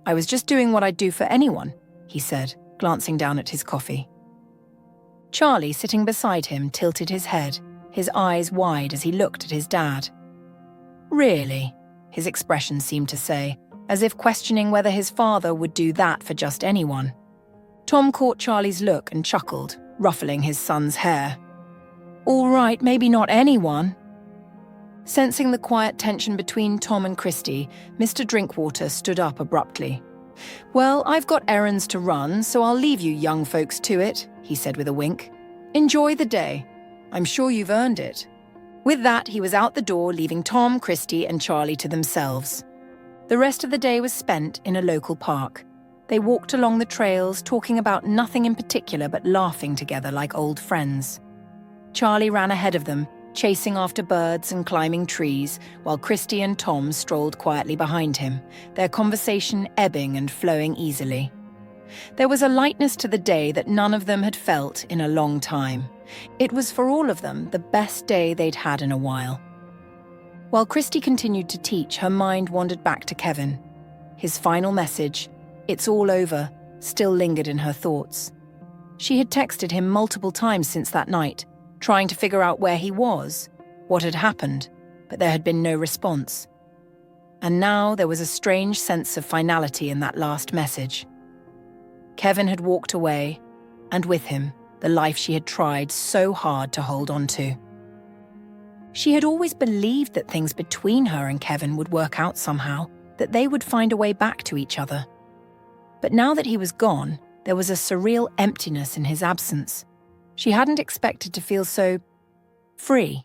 "I was just doing what I'd do for anyone," he said, glancing down at his coffee. Charlie, sitting beside him, tilted his head, his eyes wide as he looked at his dad. "Really?" his expression seemed to say, as if questioning whether his father would do that for just anyone. Tom caught Charlie's look and chuckled, ruffling his son's hair. "All right, maybe not anyone." Sensing the quiet tension between Tom and Christy, Mr. Drinkwater stood up abruptly. "Well, I've got errands to run, so I'll leave you young folks to it," he said with a wink. "Enjoy the day. I'm sure you've earned it." With that, he was out the door, leaving Tom, Christy, and Charlie to themselves. The rest of the day was spent in a local park. They walked along the trails, talking about nothing in particular but laughing together like old friends. Charlie ran ahead of them, chasing after birds and climbing trees, while Christy and Tom strolled quietly behind him, their conversation ebbing and flowing easily. There was a lightness to the day that none of them had felt in a long time. It was for all of them the best day they'd had in a while. While Christy continued to teach, her mind wandered back to Kevin. His final message, "It's all over," still lingered in her thoughts. She had texted him multiple times since that night, trying to figure out where he was, what had happened, but there had been no response. And now there was a strange sense of finality in that last message. Kevin had walked away, and with him, the life she had tried so hard to hold on to. She had always believed that things between her and Kevin would work out somehow, that they would find a way back to each other. But now that he was gone, There was a surreal emptiness in his absence. She hadn't expected to feel so free.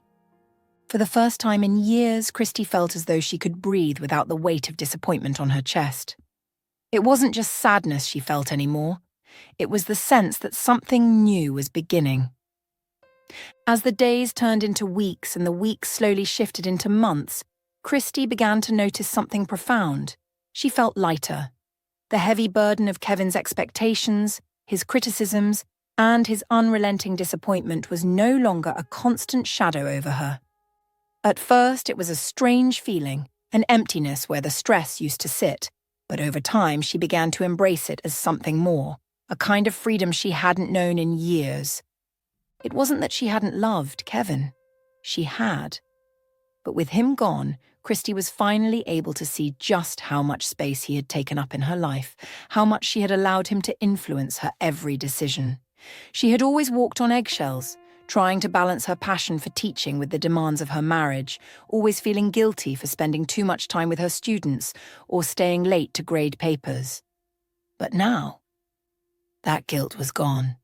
For the first time in years, Christy felt as though she could breathe without the weight of disappointment on her chest. It wasn't just sadness she felt anymore. It was the sense that something new was beginning. As the days turned into weeks and the weeks slowly shifted into months, Christy began to notice something profound. She felt lighter. The heavy burden of Kevin's expectations, his criticisms, and his unrelenting disappointment was no longer a constant shadow over her. At first, it was a strange feeling, an emptiness where the stress used to sit, but over time she began to embrace it as something more, a kind of freedom she hadn't known in years. It wasn't that she hadn't loved Kevin. She had. But with him gone, Christy was finally able to see just how much space he had taken up in her life, how much she had allowed him to influence her every decision. She had always walked on eggshells, trying to balance her passion for teaching with the demands of her marriage, always feeling guilty for spending too much time with her students or staying late to grade papers. But now, that guilt was gone.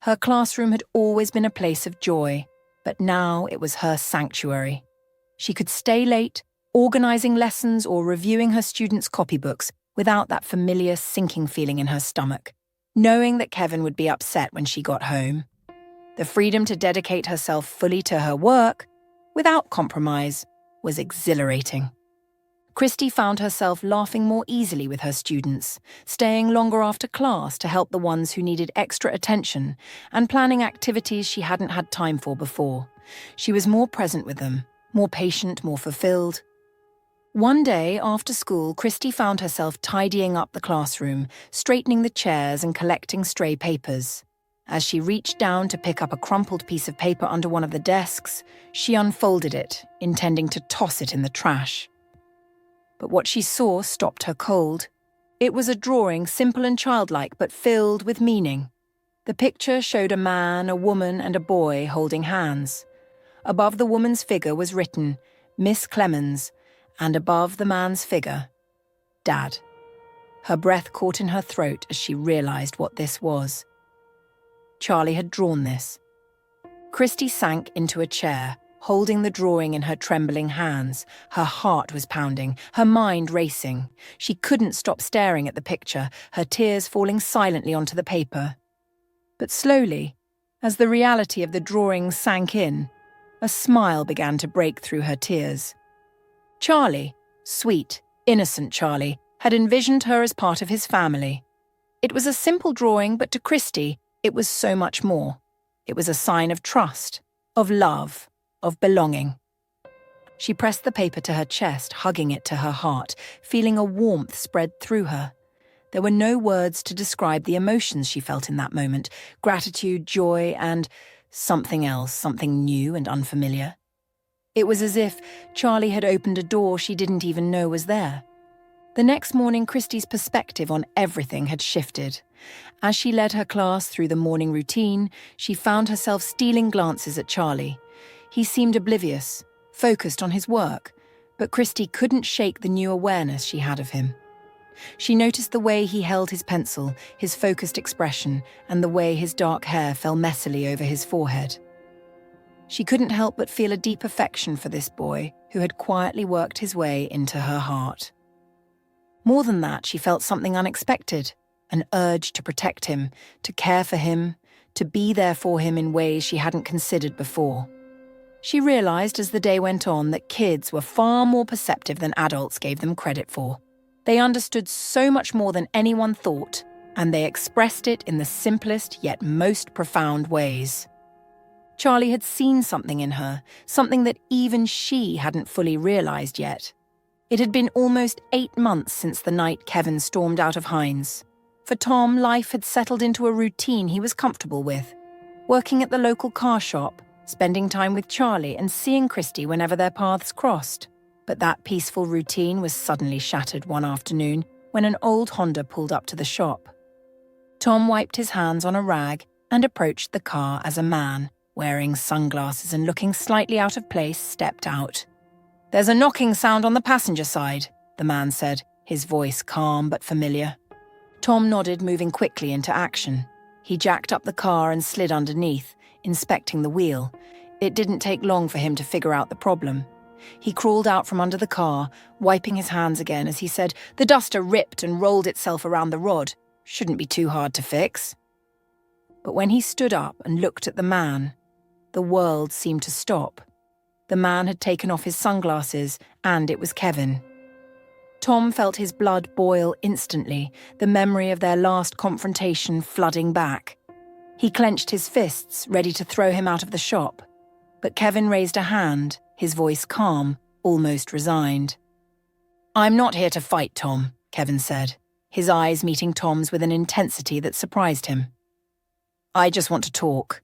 Her classroom had always been a place of joy, but now it was her sanctuary. She could stay late, organizing lessons or reviewing her students' copybooks without that familiar sinking feeling in her stomach, knowing that Kevin would be upset when she got home. The freedom to dedicate herself fully to her work, without compromise, was exhilarating. Christy found herself laughing more easily with her students, staying longer after class to help the ones who needed extra attention, and planning activities she hadn't had time for before. She was more present with them, more patient, more fulfilled. One day after school, Christy found herself tidying up the classroom, straightening the chairs and collecting stray papers. As she reached down to pick up a crumpled piece of paper under one of the desks, she unfolded it, intending to toss it in the trash. But what she saw stopped her cold. It was a drawing, simple and childlike, but filled with meaning. The picture showed a man, a woman, and a boy holding hands. Above the woman's figure was written, Miss Clemens, and above the man's figure, Dad. Her breath caught in her throat as she realized what this was. Charlie had drawn this. Christy sank into a chair, holding the drawing in her trembling hands. Her heart was pounding, her mind racing. She couldn't stop staring at the picture, her tears falling silently onto the paper. But slowly, as the reality of the drawing sank in, a smile began to break through her tears. Charlie, sweet, innocent Charlie, had envisioned her as part of his family. It was a simple drawing, but to Christy, it was so much more. It was a sign of trust, of love, of belonging. She pressed the paper to her chest, hugging it to her heart, feeling a warmth spread through her. There were no words to describe the emotions she felt in that moment: gratitude, joy, and something else, something new and unfamiliar. It was as if Charlie had opened a door she didn't even know was there. The next morning, Christy's perspective on everything had shifted. As she led her class through the morning routine, she found herself stealing glances at Charlie. He seemed oblivious, focused on his work, but Christy couldn't shake the new awareness she had of him. She noticed the way he held his pencil, his focused expression, and the way his dark hair fell messily over his forehead. She couldn't help but feel a deep affection for this boy who had quietly worked his way into her heart. More than that, she felt something unexpected, an urge to protect him, to care for him, to be there for him in ways she hadn't considered before. She realized as the day went on that kids were far more perceptive than adults gave them credit for. They understood so much more than anyone thought, and they expressed it in the simplest yet most profound ways. Charlie had seen something in her, something that even she hadn't fully realized yet. It had been almost 8 months since the night Kevin stormed out of Heinz. For Tom, life had settled into a routine he was comfortable with, working at the local car shop, spending time with Charlie and seeing Christy whenever their paths crossed. But that peaceful routine was suddenly shattered one afternoon when an old Honda pulled up to the shop. Tom wiped his hands on a rag and approached the car as a man, wearing sunglasses and looking slightly out of place, stepped out. "There's a knocking sound on the passenger side," the man said, his voice calm but familiar. Tom nodded, moving quickly into action. He jacked up the car and slid underneath, inspecting the wheel. It didn't take long for him to figure out the problem. He crawled out from under the car, wiping his hands again as he said, "The duster ripped and rolled itself around the rod. Shouldn't be too hard to fix." But when he stood up and looked at the man, the world seemed to stop. The man had taken off his sunglasses, and it was Kevin. Tom felt his blood boil instantly, the memory of their last confrontation flooding back. He clenched his fists, ready to throw him out of the shop. But Kevin raised a hand, his voice calm, almost resigned. "I'm not here to fight, Tom," Kevin said, his eyes meeting Tom's with an intensity that surprised him. "I just want to talk."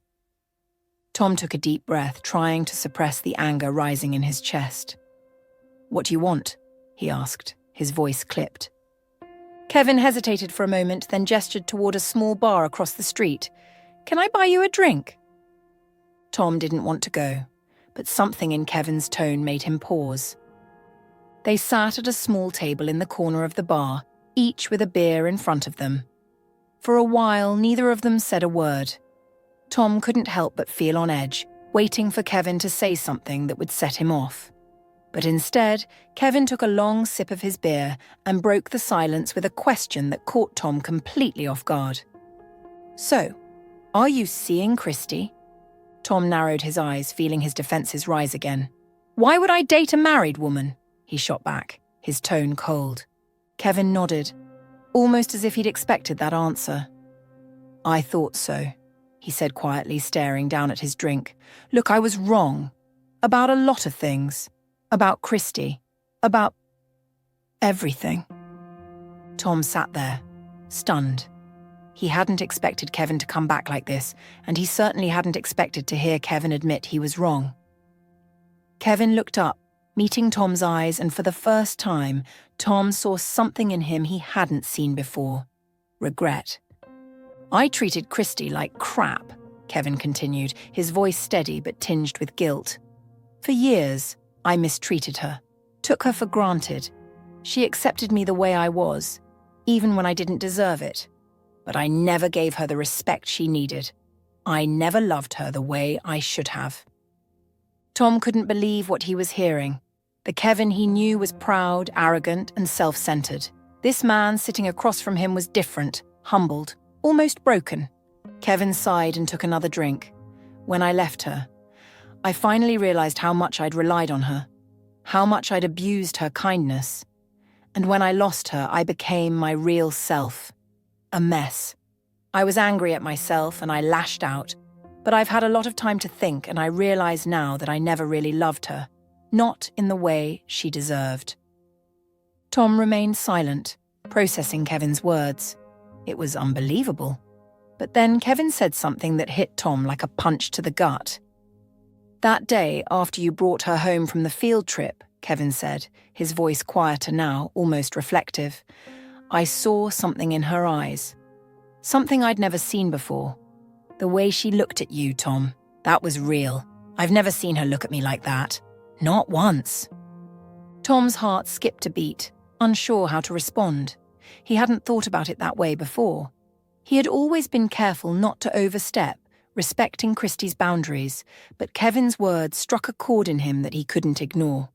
Tom took a deep breath, trying to suppress the anger rising in his chest. "What do you want?" he asked, his voice clipped. Kevin hesitated for a moment, then gestured toward a small bar across the street. "Can I buy you a drink?" Tom didn't want to go, but something in Kevin's tone made him pause. They sat at a small table in the corner of the bar, each with a beer in front of them. For a while, neither of them said a word. Tom couldn't help but feel on edge, waiting for Kevin to say something that would set him off. But instead, Kevin took a long sip of his beer and broke the silence with a question that caught Tom completely off guard. "So, are you seeing Christy?" Tom narrowed his eyes, feeling his defenses rise again. "Why would I date a married woman?" he shot back, his tone cold. Kevin nodded, almost as if he'd expected that answer. "I thought so," he said quietly, staring down at his drink. "Look, I was wrong. About a lot of things. About Christy. About everything." Tom sat there, stunned. He hadn't expected Kevin to come back like this, and he certainly hadn't expected to hear Kevin admit he was wrong. Kevin looked up, meeting Tom's eyes, and for the first time, Tom saw something in him he hadn't seen before. Regret. "I treated Christy like crap," Kevin continued, his voice steady but tinged with guilt. "For years, I mistreated her, took her for granted. She accepted me the way I was, even when I didn't deserve it. But I never gave her the respect she needed. I never loved her the way I should have." Tom couldn't believe what he was hearing. The Kevin he knew was proud, arrogant, and self-centered. This man sitting across from him was different, humbled, almost broken. Kevin sighed and took another drink. "When I left her, I finally realized how much I'd relied on her, how much I'd abused her kindness. And when I lost her, I became my real self. A mess. I was angry at myself and I lashed out, but I've had a lot of time to think and I realize now that I never really loved her, not in the way she deserved." Tom remained silent, processing Kevin's words. It was unbelievable. But then Kevin said something that hit Tom like a punch to the gut. "That day after you brought her home from the field trip," Kevin said, his voice quieter now, almost reflective, "I saw something in her eyes. Something I'd never seen before. The way she looked at you, Tom, that was real. I've never seen her look at me like that. Not once." Tom's heart skipped a beat, unsure how to respond. He hadn't thought about it that way before. He had always been careful not to overstep, respecting Christy's boundaries, but Kevin's words struck a chord in him that he couldn't ignore.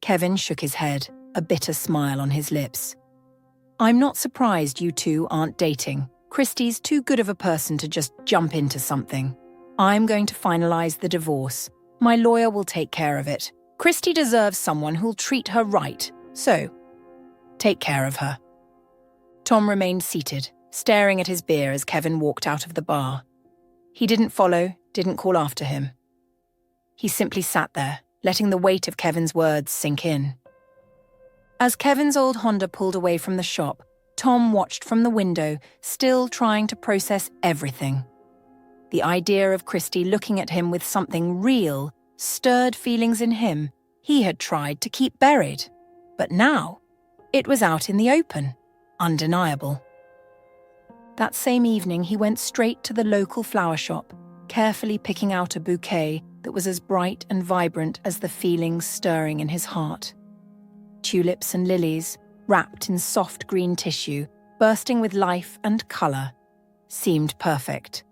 Kevin shook his head, a bitter smile on his lips. "I'm not surprised you two aren't dating. Christy's too good of a person to just jump into something. I'm going to finalize the divorce. My lawyer will take care of it. Christy deserves someone who'll treat her right, so take care of her." Tom remained seated, staring at his beer as Kevin walked out of the bar. He didn't follow, didn't call after him. He simply sat there, letting the weight of Kevin's words sink in. As Kevin's old Honda pulled away from the shop, Tom watched from the window, still trying to process everything. The idea of Christy looking at him with something real stirred feelings in him he had tried to keep buried. But now, it was out in the open, undeniable. That same evening, he went straight to the local flower shop, carefully picking out a bouquet that was as bright and vibrant as the feelings stirring in his heart. Tulips and lilies, wrapped in soft green tissue, bursting with life and colour, seemed perfect.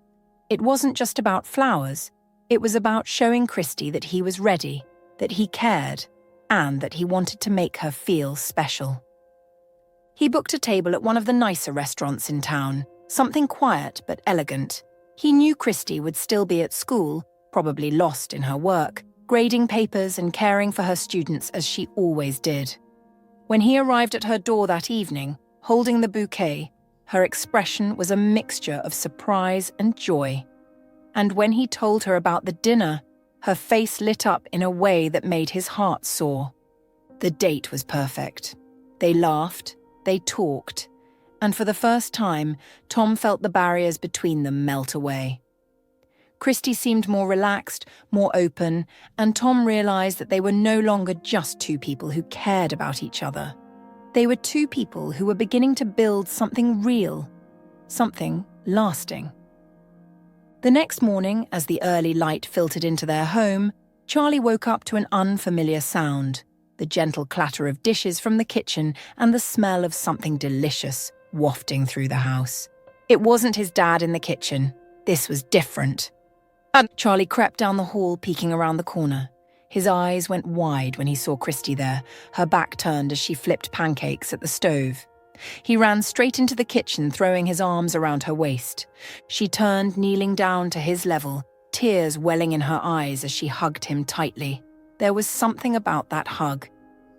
It wasn't just about flowers, it was about showing Christy that he was ready, that he cared, and that he wanted to make her feel special. He booked a table at one of the nicer restaurants in town, something quiet but elegant. He knew Christy would still be at school, probably lost in her work, grading papers and caring for her students as she always did. When he arrived at her door that evening, holding the bouquet, her expression was a mixture of surprise and joy. And when he told her about the dinner, her face lit up in a way that made his heart soar. The date was perfect. They laughed, they talked, and for the first time, Tom felt the barriers between them melt away. Christy seemed more relaxed, more open, and Tom realized that they were no longer just two people who cared about each other. They were two people who were beginning to build something real, something lasting. The next morning, as the early light filtered into their home, Charlie woke up to an unfamiliar sound, the gentle clatter of dishes from the kitchen and the smell of something delicious wafting through the house. It wasn't his dad in the kitchen. This was different. Charlie crept down the hall, peeking around the corner. His eyes went wide when he saw Christy there, her back turned as she flipped pancakes at the stove. He ran straight into the kitchen, throwing his arms around her waist. She turned, kneeling down to his level, tears welling in her eyes as she hugged him tightly. There was something about that hug,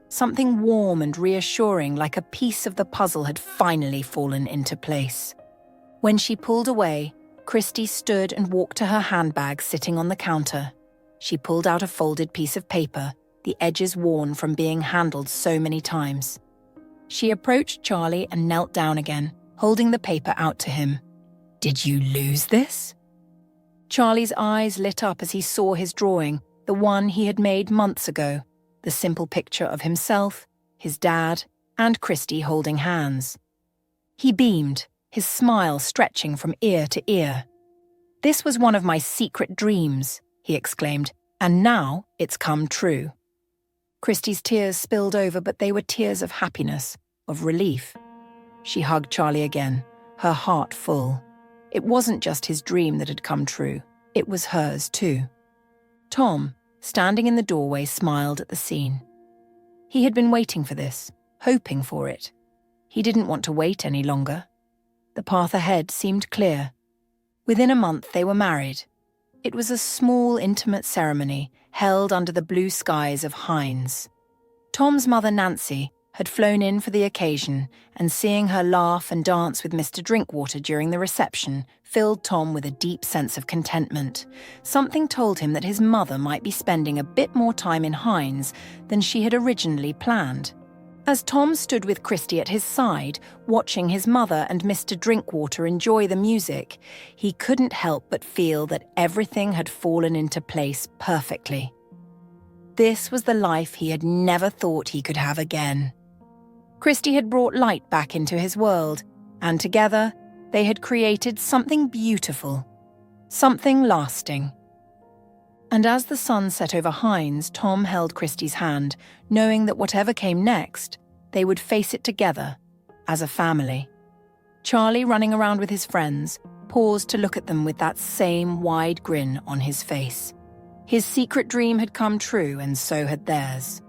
something warm and reassuring, like a piece of the puzzle had finally fallen into place. When she pulled away, Christy stood and walked to her handbag sitting on the counter. She pulled out a folded piece of paper, the edges worn from being handled so many times. She approached Charlie and knelt down again, holding the paper out to him. "Did you lose this?" Charlie's eyes lit up as he saw his drawing, the one he had made months ago, the simple picture of himself, his dad, and Christy holding hands. He beamed, his smile stretching from ear to ear. "This was one of my secret dreams," he exclaimed, "and now it's come true." Christy's tears spilled over, but they were tears of happiness, of relief. She hugged Charlie again, her heart full. It wasn't just his dream that had come true, it was hers too. Tom, standing in the doorway, smiled at the scene. He had been waiting for this, hoping for it. He didn't want to wait any longer. The path ahead seemed clear. Within a month they were married. It was a small, intimate ceremony held under the blue skies of Hines. Tom's mother, Nancy, had flown in for the occasion, and seeing her laugh and dance with Mr. Drinkwater during the reception filled Tom with a deep sense of contentment. Something told him that his mother might be spending a bit more time in Hines than she had originally planned. As Tom stood with Christy at his side, watching his mother and Mr. Drinkwater enjoy the music, he couldn't help but feel that everything had fallen into place perfectly. This was the life he had never thought he could have again. Christy had brought light back into his world, and together they had created something beautiful, something lasting. And as the sun set over Hines, Tom held Christy's hand, knowing that whatever came next, they would face it together, as a family. Charlie, running around with his friends, paused to look at them with that same wide grin on his face. His secret dream had come true, and so had theirs.